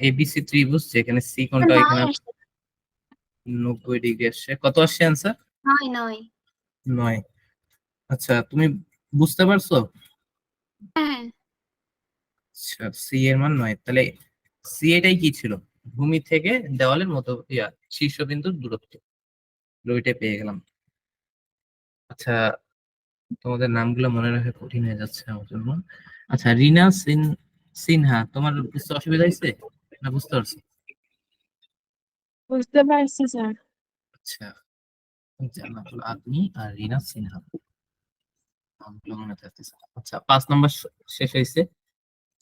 এবিসি ত্রিভুজ যেখানে সি কোণটা এখানে 9 আসছে। 90 ডিগ্রি আসছে, কত আসছে অ্যান্সার? 9। 9। আচ্ছা তুমি বুঝতে পারছো? হ্যাঁ। আচ্ছা সি এর মান 9, তাহলে সি এটাই কি ছিল, ভূমি থেকে দেওয়ালের মতো শীর্ষবিন্দুর দূরত্ব, ওইটা পেয়ে গেলাম। আচ্ছা, তোমাদের নামগুলো মনে রাখা কঠিন হয়ে যাচ্ছে আমার জন্য। আচ্ছা, রিনা সিনহা, তোমার বুঝতে অসুবিধা হয়েছে না বুঝতে পারছো? বুঝতে পারছি স্যার। আচ্ছা, জান্নাতুল আদমি আর রিনা সিনহা, নামগুলো মনে থাকতেছে না। আচ্ছা, 5 নম্বর শেষ হয়েছে।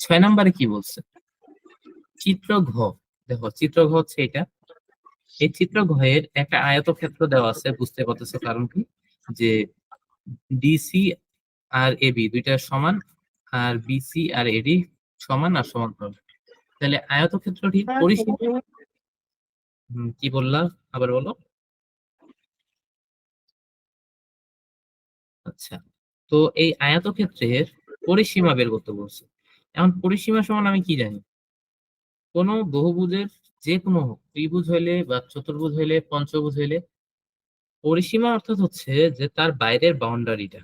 6 নম্বরে কি বলছে? চিত্র ঘ। দেখো, চিত্র ঘ হচ্ছে এটা। এই চিত্র ঘয়ের একটা আয়তক্ষেত্র দেওয়া আছে, বুঝতে পারতেছো কারণ কি? যে ডিসি আর এবি দুইটা সমান, আর বিসি আর এডি সমান আর সমান্তরাল। তাহলে আয়তক্ষেত্রটি পরিসীমা। কি বললা, আবার বলো। আচ্ছা, তো এই আয়তক্ষেত্রের পরিসীমা বের করতে বলছে। এখন পরিসীমা সমান আমি কি জানি? কোনো বহুভুজের যে কোনো হোক, ত্রিভুজ হইলে বা চতুর্ভুজ হইলে পঞ্চভুজ হইলে, পরিসীমা অর্থাৎ হচ্ছে যে তার বাইরের বাউন্ডারিটা।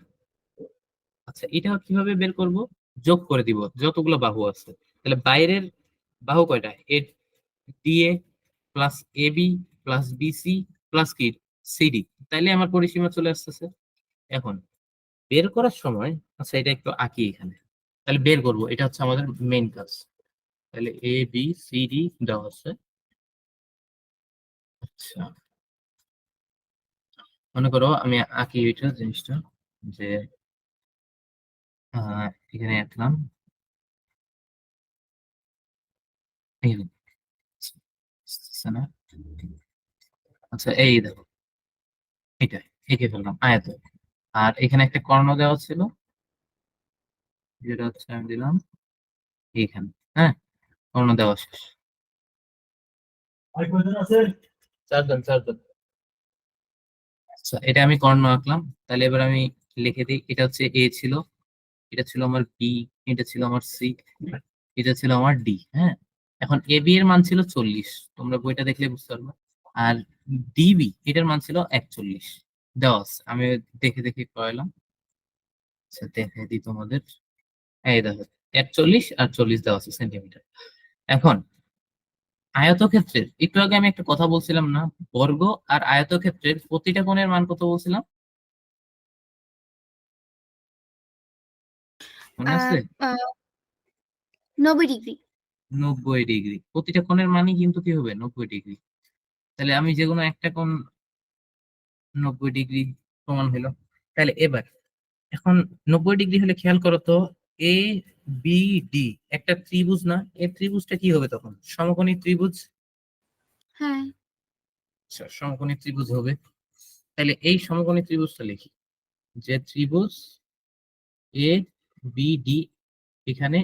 আচ্ছা, এটা কিভাবে বের করব? যোগ করে দিব যতগুলো বাহু আছে। তাহলে বাইরের বাহু কয়টা? A D A plus A B plus B C plus কি সিডি। তাইলে আমার পরিসীমা চলে আসতেছে। এখন বের করার সময়, আচ্ছা এটা একটু আঁকি এখানে, তাহলে বের করব, এটা হচ্ছে আমাদের মেইন কাজ। তাহলে এ বি সি ডি দেওয়া আছে। আচ্ছা, মনে করো আমি আঁকি এটা জিনিসটা, যে এখানে আঁকলাম, এখানে। আচ্ছা, না? আচ্ছা, এই দেখো, এটা এঁকে ফেললাম আয়ত। আর এখানে একটা কর্ণ দেওয়া ছিল, যেটা হচ্ছে আমি দিলাম এইখানে। হ্যাঁ, কর্ণ দেওয়া শেষ। চারজন চারজন। আচ্ছা, এটা আমি কর্ণ আঁকলাম। তাহলে এবার আমি লিখে দিই, এটা হচ্ছে এ ছিল, এটা ছিল আমার বি, এটা ছিল আমার সি, এটা ছিল আমার ডি। হ্যাঁ, এখন এ বি এর মান ছিল 40, তোমরা বইটা দেখলে বুঝতে পারবে। আর ডিবি এটার মান ছিল 41 দেওয়া আছে। আমি দেখে দেখে করালাম। আচ্ছা, দেখে দিই তোমাদের। এই দেখো, 41 আর 40 দেওয়া আছে সেন্টিমিটার। এখন আয়তক্ষেত্রের একটু আগে আমি একটা কথা বলছিলাম না, বর্গ আর আয়তক্ষেত্রের প্রতিটা কোণের মান কত বলছিলাম, মনে আছে? 90 ডিগ্রি। 90 ডিগ্রি। প্রতিটা কোণের মানই কিন্তু কি হবে? 90 ডিগ্রি। তাহলে আমি যে কোনো একটা কোণ 90 ডিগ্রি সমান হলো। তাহলে এবার, এখন 90 ডিগ্রি হলে খেয়াল করো তো, এ বি ডি একটা ত্রিভুজ না? এই ত্রিভুজটা কি হবে তখন? সমকোণী ত্রিভুজ। হ্যাঁ। আচ্ছা, সমকোণী ত্রিভুজ হবে। তাহলে এই সমকোণী ত্রিভুজটা লিখি, যে ত্রিভুজ এ বি ডি, এখানে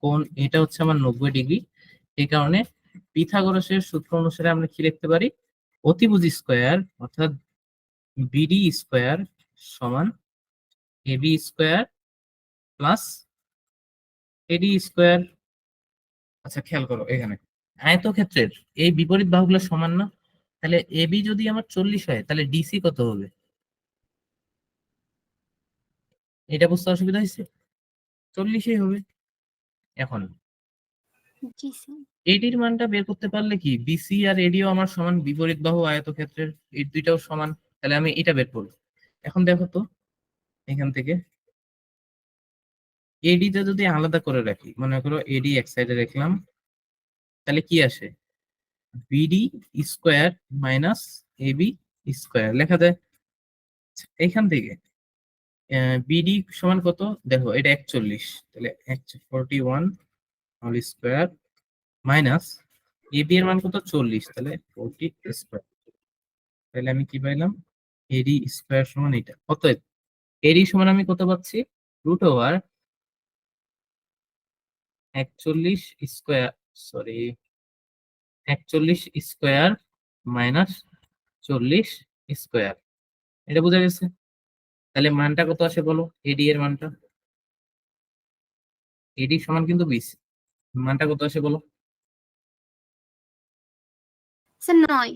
কোণ এটা হচ্ছে আমার 90 ডিগ্রি। এই কারণে পিথাগোরাসের সূত্র অনুসারে আমরা কি লিখতে পারি? অতিভুজ স্কোয়ার অর্থাৎ বিডি স্কোয়ার সমান AB square plus AD square. আচ্ছা, খেয়াল করো এখানে আয়তক্ষেত্রের এই বিপরীত বাহুগুলো সমান না? তাহলে এবি যদি আমার 40 হয়, তাহলে ডিসি কত হবে? এটা বুঝতে অসুবিধা হয়েছে? 40ই হবে। এখন জি স্যার। এডির মানটা বের করতে পারলে কি, বিসি আর এডিও আমার সমান, বিপরীত বাহু আয়তক্ষেত্রের এই দুইটাও সমান। তাহলে আমি এটা বের করবো। এখন দেখো তো, এখান থেকে এডিটা যদি আলাদা করে রাখি, মনে করো এডি এক সাইডে রাখলাম, তাহলে কি আসে? BD square minus AB square লেখা যায়। এখান থেকে বিডি সমান কত? দেখো, এটা 41, তাহলে 41 হোল স্কোয়ার মাইনাস এবি এর মান কত? 40, তাহলে 40 স্কোয়ার। তাহলে আমি কি পাইলাম? এডি স্কোয়ার সমান এটা। অতএব এডি সমান আমি কত পাচ্ছি? √Over 41 square, sorry 41 square minus 40 square. এটা বোঝা গেছে? তাহলে মানটা কত আসে বলো, এডি এর মানটা? এডি সমান কিন্তু 20, মানটা কত আসে বলো? স্যার 9।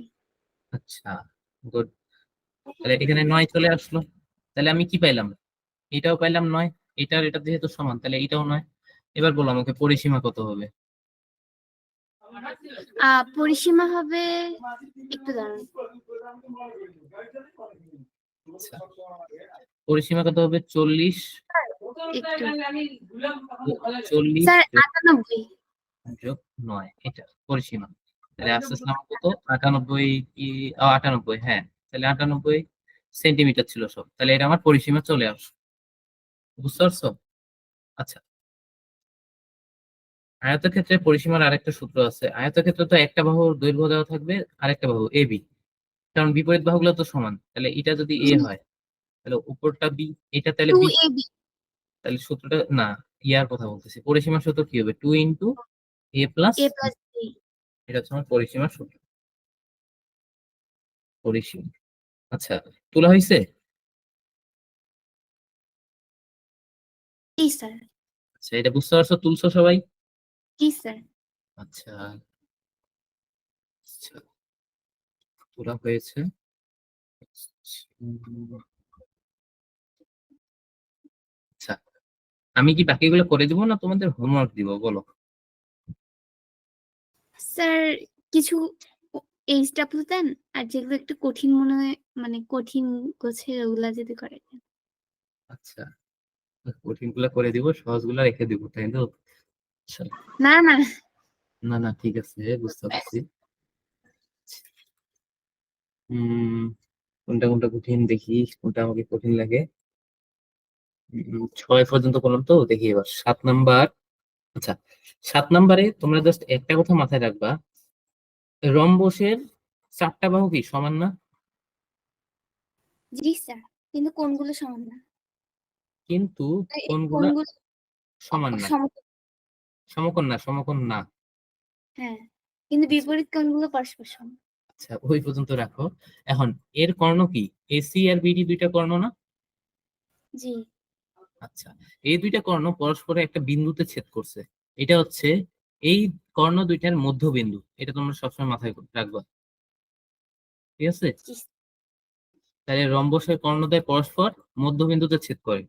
আচ্ছা, গুড। তাহলে এখানে 9 চলে আসলো। তাহলে আমি কি পাইলাম? এটাও পাইলাম 9, এটার এটা যেহেতু সমান, তাহলে এটাও 9। এবার বলো আমাকে পরিসীমা কত হবে? পরিসীমা হবে, একটু দাঁড়ান। আচ্ছা, পরিসীমা কত হবে? 40 40 স্যার 98 যোগ 9, এটা পরিসীমা। তাহলে আস্তে আস্তে আমার কত? 98 কি 98, হ্যাঁ। তাহলে 98 সেন্টিমিটার ছিল সব। তাহলে এটা আমার পরিসীমা চলে আসে। বুঝতে পারছো? আচ্ছা, আয়তক্ষেত্রের পরিসীমার আরেকটা সূত্র আছে। আয়তক্ষেত্রে তো একটা বাহুর দৈর্ঘ্য দেওয়া থাকবে, আরেকটা বাহু এ বি, কারণ বিপরীত বাহুগুলো তো সমান। তাহলে এটা যদি এ হয় তাহলে উপরটা বি, এটা তাহলে বি। 2ab তাহলে সূত্রটা না, ইয়ার কথা বলতেছি। পরিসীমার সূত্র কি হবে? 2 into A plus, a plus b এটা হচ্ছে আমার পরিসীমার সূত্র। পরিসীমা, আচ্ছা, তোলা হয়েছে? জি স্যার আচ্ছা, এটা বুঝতে পারছো? তুলছো সবাই? জি স্যার আচ্ছা আচ্ছা, তোলা হয়েছে। উম, আচ্ছা, আমি কি বাকিগুলো করে দিব না তোমাদের হোমওয়ার্ক দিব, বলো? স্যার কিছু এইচডাব্লিউ দেন, আর যেগুলো একটু কঠিন মনে হয় মানে কঠিন গোছের ওগুলা যদি করে দেন। আচ্ছা, কঠিন গুলা করে দিব, সহজ গুলা রেখে দিব, তাই তো? আচ্ছা, না না না না, ঠিক আছে, বুঝতে পারছি। হম, কোনটা কোনটা কঠিন দেখি, কোনটা আমাকে কঠিন লাগে। 6 পর্যন্ত করলাম তো, দেখি এবার 7 নাম্বার। আচ্ছা, 7 নাম্বারে তোমরা জাস্ট একটা কথা মাথায় রাখবা, রম্বসের 4টা বাহু কি সমান না? জি স্যার, কিন্তু কোনগুলো সমান না? কিন্তু এই কোনগুলা কোনগুলো সমান না? সম সমকোণ না, সমকোণ না। হ্যাঁ, কিন্তু বিপরীত কোনগুলো পরস্পর সমান। আচ্ছা, ওই পর্যন্ত রাখো। এখন এর কর্ণ কি? এসি আর বিডি দুইটা কর্ণ না? জি আচ্ছা, এই দুইটা কর্ণ পরস্পরে একটা বিন্দুতে ছেদ করছে। এটা হচ্ছে এই কর্ণ দুইটার মধ্যবিন্দু। এটা তোমরা সবসময় মাথায় রাখবা, ঠিক আছে? জি তাহলে রম্বসের কর্ণদ্বয় পরস্পর মধ্যবিন্দুতে ছেদ করে,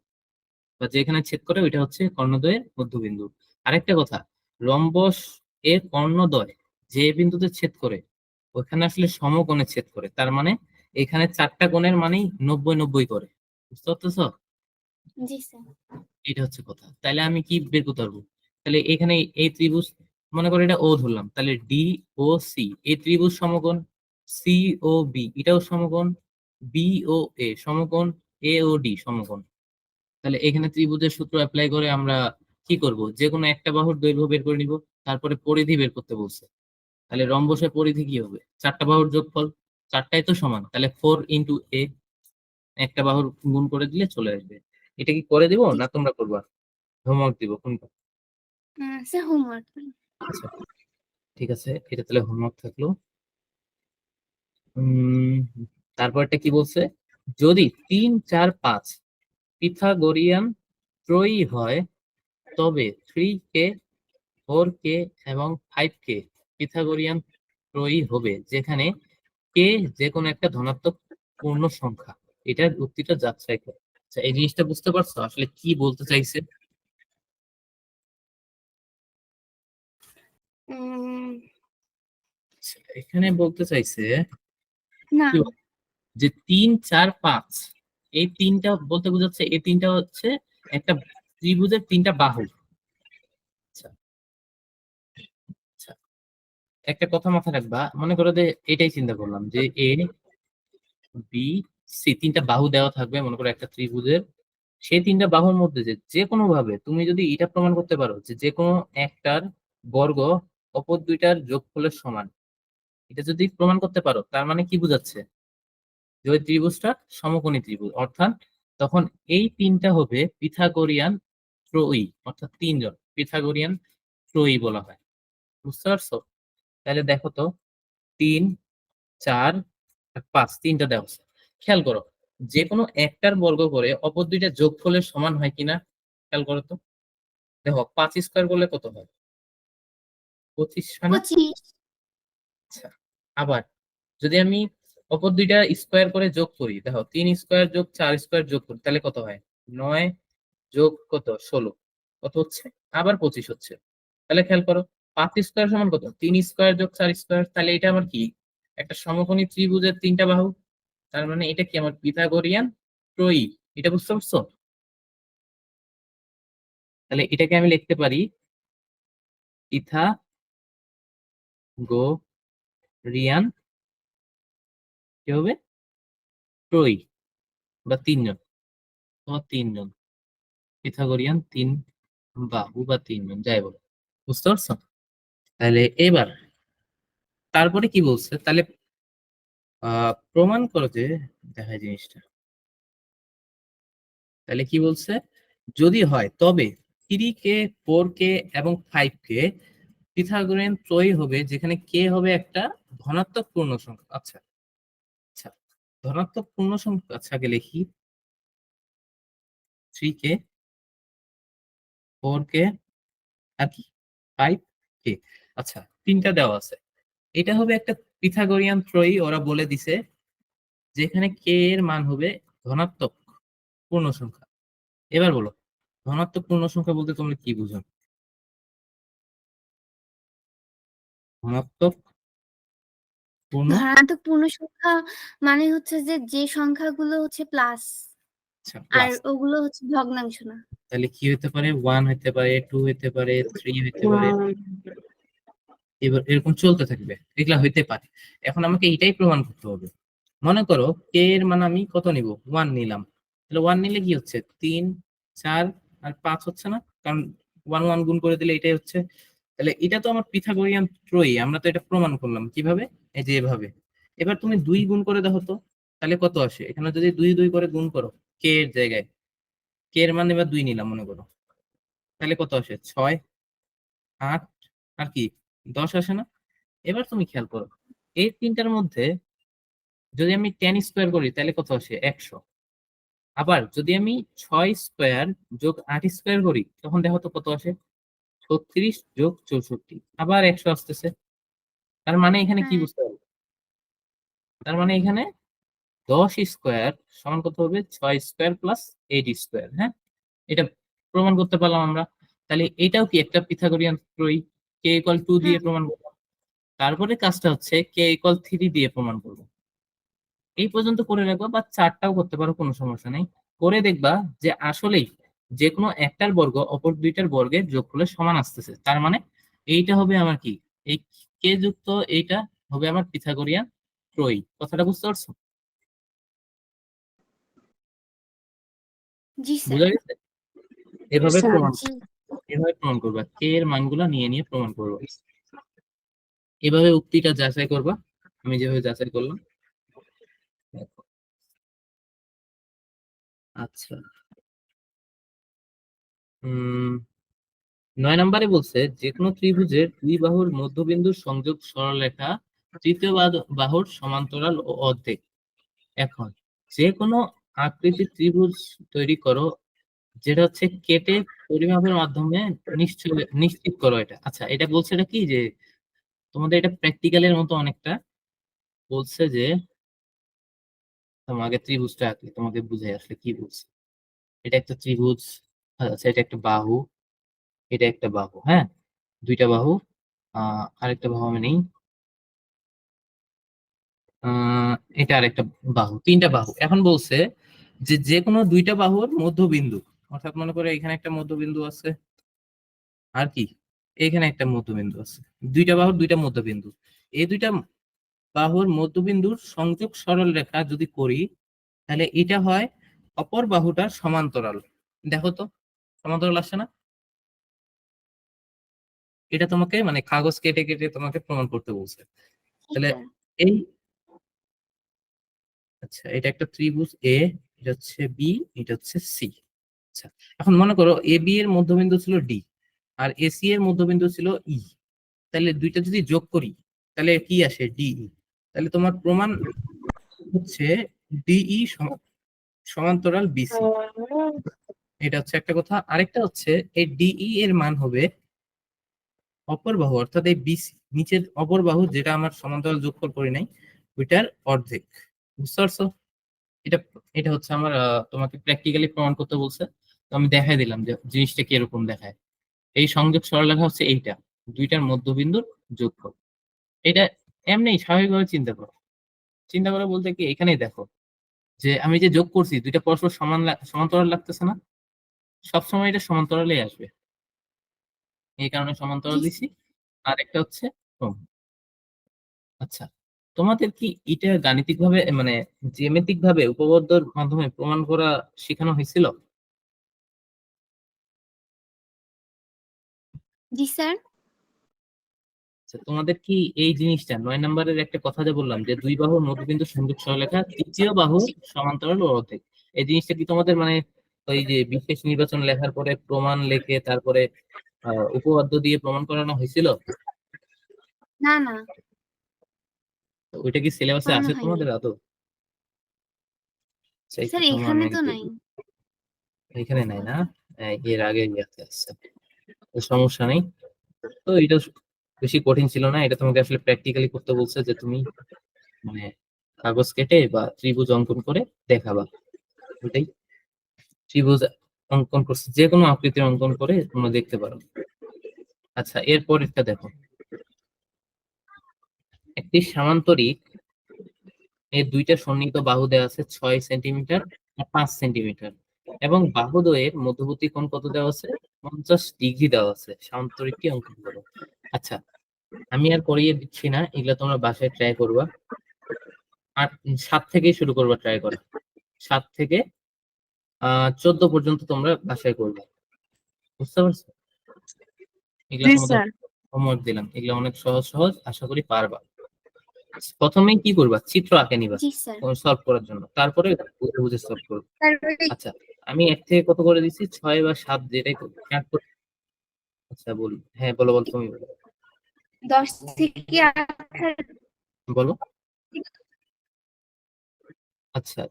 বা যেখানে ছেদ করে ওইটা হচ্ছে কর্ণদ্বয়ের মধ্যবিন্দু। আরেকটা কথা, রম্বস এর কর্ণদ্বয় যে বিন্দুতে ছেদ করে ওখানে আসলে সমকোণে ছেদ করে, তার মানে এখানে 4টা কোণের মানেই 90-90 করে। বুঝতে পারতেছ? জি স্যার এটা হচ্ছে কথা। তাহলে আমি কি বের করতে পারবো? তাহলে এখানে এই ত্রিভুজ, মনে করো এটা ও ধরলাম, তাহলে ডি ও সি এই ত্রিভুজ সমকোণ, সি ও বি এটাও সমকোণ, বি ও এ সমকোণ, এ ও ডি সমকোণ। তাহলে এখানে ত্রিভুজের সূত্র অ্যাপ্লাই করে আমরা কি করব? যে কোনো একটা বাহুর দৈর্ঘ্য বের করে নিব, তারপরে পরিধি বের করতে বলছে। তাহলে রম্বসের পরিধি কি হবে? 4টা বাহুর যোগফল, 4টাই তো সমান, তাহলে 4 × এ, একটা বাহুর গুণ করে দিলে চলে আসবে। এটা কি করে দিব জি না তোমরা করবা? হোমওয়ার্ক দিব কোনটা? Sir homework. আচ্ছা, ঠিক আছে, এটা তাহলে হোমওয়ার্ক থাকলো। উম তারপরটা কি বলছে? যদি 3, 4, 5 পিথাগোরিয়ান ত্রয়ী হয়, তবে 3k, 4k এবং 5k পিথাগোরিয়ান ত্রয়ী হবে, যেখানে কে যে কোনো একটা ধনাত্মক পূর্ণ সংখ্যা। এটার উক্তিটা যাচাই করে। আচ্ছা, এই জিনিসটা বুঝতে পারছো আসলে কি বলতে চাইছে? আচ্ছা, এখানে বলতে চাইছে না কি যে 3, 4, 5 এই তিনটা বলতে বোঝাচ্ছে, এই তিনটা হচ্ছে একটা ত্রিভুজের 3টা বাহু। আচ্ছা আচ্ছা, একটা কথা মাথায় রাখবা, মনে করো যে এটাই চিন্তা করলাম যে এ বি সি 3টা বাহু দেওয়া থাকবে মনে করো একটা ত্রিভুজের। সেই 3টা বাহুর মধ্যে যে যে কোনো ভাবে তুমি যদি এটা প্রমাণ করতে পারো যে যে কোনো একটার বর্গ অপর দুইটার যোগফলের সমান, এটা যদি প্রমাণ করতে পারো, তার মানে কি বোঝাচ্ছে? যে ওই ত্রিভুজটা সমকোণী ত্রিভুজ, অর্থাৎ তখন এই 3টা হবে পিথাগোরিয়ান ত্রয়ী, অর্থাৎ 3জন পিথাগোরিয়ান ত্রয়ী বলা হয়। বুঝতে পারছো? তাহলে দেখো তো, 3, 4 আর 5 তিনটা দেওয়া আছে। খেয়াল করো, যে কোনো একটার বর্গ করে অপর দুইটা যোগফলের সমান হয় কিনা খেয়াল করো তো। দেখো 5 স্কোয়ার করলে কত হয়? 25 হয় না? 25 আচ্ছা, আবার যদি আমি অপর দুইটা স্কোয়ার করে যোগ করি, দেখো 3 স্কোয়ার যোগ 4 স্কোয়ার যোগ করি, তাহলে কত হয়? 9 যোগ কত? 16, কত হচ্ছে? আবার 25 হচ্ছে। তাহলে খেয়াল করো, 5 স্কোয়ার সমান কত? 3 স্কোয়ার যোগ 4 স্কোয়ার। তাহলে এটা আমার কি? একটা সমকোণী ত্রিভুজের 3টা বাহু। তার মানে এটা কি আমার পিথাগোরিয়ান ত্রয়ী, এটা বুঝতে পারছো? তাহলে এটাকে আমি লিখতে পারি পিথাগোরিয়ান কি হবে ত্রয়ী বা তিনজন, তোমার তিনজন পিথাগোরিয়ান তিন বাহু বা তিনজন যাই বলো, বুঝতে পারছো? তাহলে এবার তারপরে কি বলছে, তাহলে প্রমাণ করো যে দেখায় জিনিসটা। তাহলে কি বলছে, যদি হয় তবে 3k 4k এবং 5k পিথাগোরিয়ান ত্রয়ী হবে যেখানে কে হবে একটা ধনাত্মক পূর্ণ সংখ্যা। আচ্ছা আচ্ছা, ধনাত্মক পূর্ণ সংখ্যা, আচ্ছা আগে লিখি 3k 4k আর কি 5k। আচ্ছা, তিনটা দেওয়া আছে, এটা হবে একটা পিথাগোরিয়ান ত্রয়ী, ওরা বলে দিছে যেখানে কে এর মান হবে ধনাত্মক পূর্ণ সংখ্যা। এবার বলো ধনাত্মক পূর্ণ সংখ্যা বলতে তোমরা কি বুঝো? ধনাত্মক পূর্ণ, ধনাত্মক পূর্ণ সংখ্যা মানে হচ্ছে যে যে সংখ্যাগুলো হচ্ছে প্লাস আচ্ছা আর প্লাস, ওগুলো হচ্ছে ভগ্নাংশ না। তাহলে কি হতে পারে 1 হতে পারে 2 হতে পারে 3 হতে পারে, এবার এরকম চলতে থাকবে, এগুলা হইতে পারে। এখন আমাকে এটাই প্রমাণ করতে হবে। মনে করো কে এর মান আমি কত নিব, 1 নিলাম, তাহলে 1 নিলে কি হচ্ছে 3 4 আর 5 হচ্ছে না, কারণ 1 1 গুণ করে দিলে এটাই হচ্ছে। তাহলে এটা তো আমার পিথাগোরিয়ান ত্রয়ী, আমরা তো এটা প্রমাণ করলাম কিভাবে, এই যে এভাবে। এবার তুমি 2 গুণ করে দেখো তো, তাহলে কত আসে, এখানে যদি 2 2 করে গুণ করো কে এর জায়গায়, কে এর মান এবার 2 নিলাম মনে করো, তাহলে কত আসে 6 8 আর কি 10 আসে না? এবার তুমি খেয়াল করো এই তিনটার মধ্যে যদি আমি 10 স্কোয়ার করি তাহলে কত আসে 100। আবার যদি আমি 6 স্কোয়ার যোগ 8 স্কোয়ার করি তখন দেখো তো কত আসে 36 যোগ 64, আবার 100 আসতেছে। তার মানে এখানে কি হ্যাঁ, বুঝতে হবে, তার মানে এখানে 10 স্কোয়ার সমান কত হবে 6 স্কোয়ার প্লাস 8 স্কোয়ার। হ্যাঁ, এটা প্রমাণ করতে পারলাম আমরা। তাহলে এটাও কি একটা পিথাগোরিয়ান ত্রয়ী, কে ইকুয়াল 2 দিয়ে হ্যাঁ। প্রমাণ করলাম। তারপরে কাজটা হচ্ছে কে ইকুয়াল 3 দিয়ে প্রমাণ করবো। এই পর্যন্ত করে রাখবা বা চারটাও করতে পারো, কোনো সমস্যা নেই। করে দেখবা যে আসলেই যে কোনো একটার বর্গ অপর দুইটার বর্গের যোগফলে সমান আসতেছে। তার মানে এইটা হবে আমার কি, এই কে যুক্ত এইটা হবে আমার পিথাগোরিয়ান ত্রয়ী। কথাটা বুঝতে পারছো? জি স্যার। বুঝা গেছে? এভাবে স্যার প্রমাণ, জি। এভাবে প্রমাণ করবা, কে এর মানগুলো নিয়ে নিয়ে প্রমাণ করবা। এভাবে উক্তিটা যাচাই করবা, আমি যেভাবে যাচাই করলাম। দেখো। আচ্ছা, 9 নম্বরে বলছে যে কোনো ত্রিভুজের দুই বাহুর মধ্যবিন্দুর সংযোগ সরলরেখা তৃতীয় বাহুর সমান্তরাল ও অর্ধেক। এখন যে কোনো আকৃতির ত্রিভুজ তৈরি করো যেটা হচ্ছে কেটে পরিমাপের মাধ্যমে নিশ্চিত করো এটা। আচ্ছা, এটা বলছে এটা কি যে তোমাদের এটা প্র্যাকটিক্যালের মতো অনেকটা, বলছে যে তোমাকে ত্রিভুজটা আঁকলে তোমাকে বুঝাই আসলে কি বলছে। এটা একটা ত্রিভুজ, আচ্ছা এটা একটা বাহু, এটা একটা বাহু, হ্যাঁ দুইটা বাহু, আরেকটা বাহু আমি নেই, আহ এটা আরেকটা বাহু, তিনটা বাহু। এখন বলছে যে যে কোনো দুইটা বাহুর মধ্যবিন্দু, অর্থাৎ মনে করে এখানে একটা মধ্যবিন্দু আছে আর কি এখানে একটা মধ্যবিন্দু আছে, দুইটা বাহুর দুইটা মধ্যবিন্দু, এই দুইটা বাহুর মধ্যবিন্দুর সংযোগ সরল রেখা যদি করি তাহলে এটা হয় অপর বাহুটার সমান্তরাল। দেখো তো সমান্তরাল আসছে না? এটা তোমাকে মানে কাগজ কেটে কেটে তোমাকে প্রমাণ করতে বলছে। জি তাহলে স্যার। এই, আচ্ছা এটা একটা ত্রিভুজ এ, এটা হচ্ছে বি, এটা হচ্ছে সি। আচ্ছা, এখন মনে করো এ বি এর মধ্যবিন্দু ছিল ডি আর এসি এর মধ্যবিন্দু ছিল ই, তাহলে দুইটা যদি যোগ করি তাহলে কি আসে ডিই। তাহলে তোমার প্রমাণ হচ্ছে ডিই সমান্তরাল বিসি। এটা হচ্ছে একটা কথা। আরেকটা হচ্ছে এই ডিই এর মান হবে অপর বাহু, অর্থাৎ এই বিসি নিচের অপর বাহু যেটা আমার সমান্তরাল যোগফল করি নাই ওইটার অর্ধেক। বুঝতে পারছো? এটা এটা হচ্ছে আমার তোমাকে প্র্যাকটিক্যালি প্রমাণ করতে বলছে। তো আমি দেখাই দিলাম যে জিনিসটা কিরকম দেখায়। এই সংযোগ সরলরেখা হচ্ছে এইটা, দুইটার মধ্যবিন্দুর যোগফল। এটা এমনি স্বাভাবিকভাবে চিন্তা করো, চিন্তা করে বলতে কি এখানেই দেখো যে আমি যে যোগ করছি দুইটা পরস্পর সমান্তরাল লাগতেছে না, সবসময় এটা সমান্তরালে আসবে, এই কারণে সমান্তরাল জি দিছি। আর একটা হচ্ছে ক্রম। আচ্ছা, তোমাদের কি এটা গাণিতিক ভাবে মানে জ্যামিতিক ভাবে উপপাদ্যর মাধ্যমে প্রমাণ করা শেখানো হয়েছিল? জি স্যার। আচ্ছা, তোমাদের কি এই জিনিসটা 9 নম্বরের একটা কথা যে বললাম যে দুই বাহুর মধ্যবিন্দু সংযোগ সরলরেখা তৃতীয় বাহু সমান্তরাল ও অর্ধেক, এই জিনিসটা কি তোমাদের মানে ওই যে বিশেষ নির্বাচন লেখার পরে প্রমাণ লেখে তারপরে উপপাদ্য দিয়ে প্রমাণ করানো হয়েছিল? না না, তো ওইটা কি সিলেবাসে করানো আছে হয়নি তোমাদের আদৌ? আচ্ছা, একটু স্যার, থামো, আমি এখানে আগে তো নাই। দেখি। এখানে নাই না? এর আগে ইয়াতে আছে। তো সমস্যা নেই। তো এটা বেশি কঠিন ছিল না, এটা তোমাকে আসলে প্র্যাকটিক্যালি করতে বলছে যে তুমি মানে কাগজ কেটে বা ত্রিভুজ অঙ্কন করে দেখাবা, ওটাই। ত্রিভুজ অঙ্কন করছে, যে কোনো আকৃতির অঙ্কন করে তোমরা দেখতে পারো। আচ্ছা, এরপরেরটা দেখো। একটি সামান্তরিক এর দুইটা সন্নিহিত বাহু দেওয়া আছে 6 সেন্টিমিটার আর 5 সেন্টিমিটার, এবং বাহুদ্বয়ের মধ্যবর্তী কোণ কত দেওয়া আছে? 50 ডিগ্রি দেওয়া আছে। সামান্তরিকটি অঙ্কন করো। আচ্ছা, আমি আর করিয়ে দিচ্ছি না, এগুলো তোমরা বাসায় ট্রাই করবা। আর 7 থেকেই শুরু করবা ট্রাই করা। 7 থেকে 14 পর্যন্ত তোমরা বাসায় করবে, বুঝতে পারছো? এগুলা জি তোমাদের স্যার। হোমওয়ার্ক দিলাম, এগুলো অনেক সহজ সহজ, আশা করি পারবা। প্রথমেই কি করবা? চিত্র আঁকে নিবা জি স্যার। সলভ করার জন্য, তারপরে বুঝে বুঝে সলভ করবে। স্যার, আচ্ছা, আমি 1 থেকে কত করে দিচ্ছি? 6 বা 7 যেটাই আচ্ছা বলি, হ্যাঁ বলো বলো, তুমি বলো। 10 থেকে 18 বলো। আচ্ছা,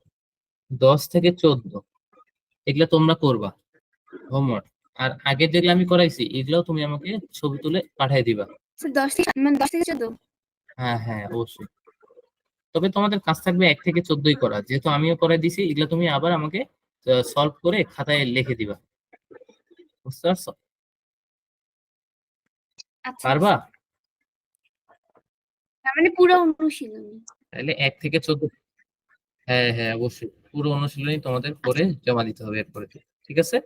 10 থেকে 14 এগুলা তোমরা করবা হোমওয়ার্ক। আর আগে যেগুলো আমি করাইছি এগুলাও তুমি আমাকে ছবি তুলে পাঠিয়ে দিবা। স্যার, 10 থেকে মানে 10 থেকে 14। হ্যাঁ হ্যাঁ, অবশ্যই। তবে তোমাদের কাজ থাকবে 1 থেকে 14ই করা, যেহেতু আমিও করে দিছি, এগুলো তুমি আবার আমাকে সলভ করে খাতায় লিখে দিবা, বুঝতে পারছো? আচ্ছা পারবা? স্যার, তার মানে পুরো অনুশীলনী। তাহলে 1 থেকে 14, হ্যাঁ হ্যাঁ অবশ্যই পুরো অনুশীলনী তোমাদের করে আচ্ছা জমা দিতে হবে এরপরে, ঠিক আছে?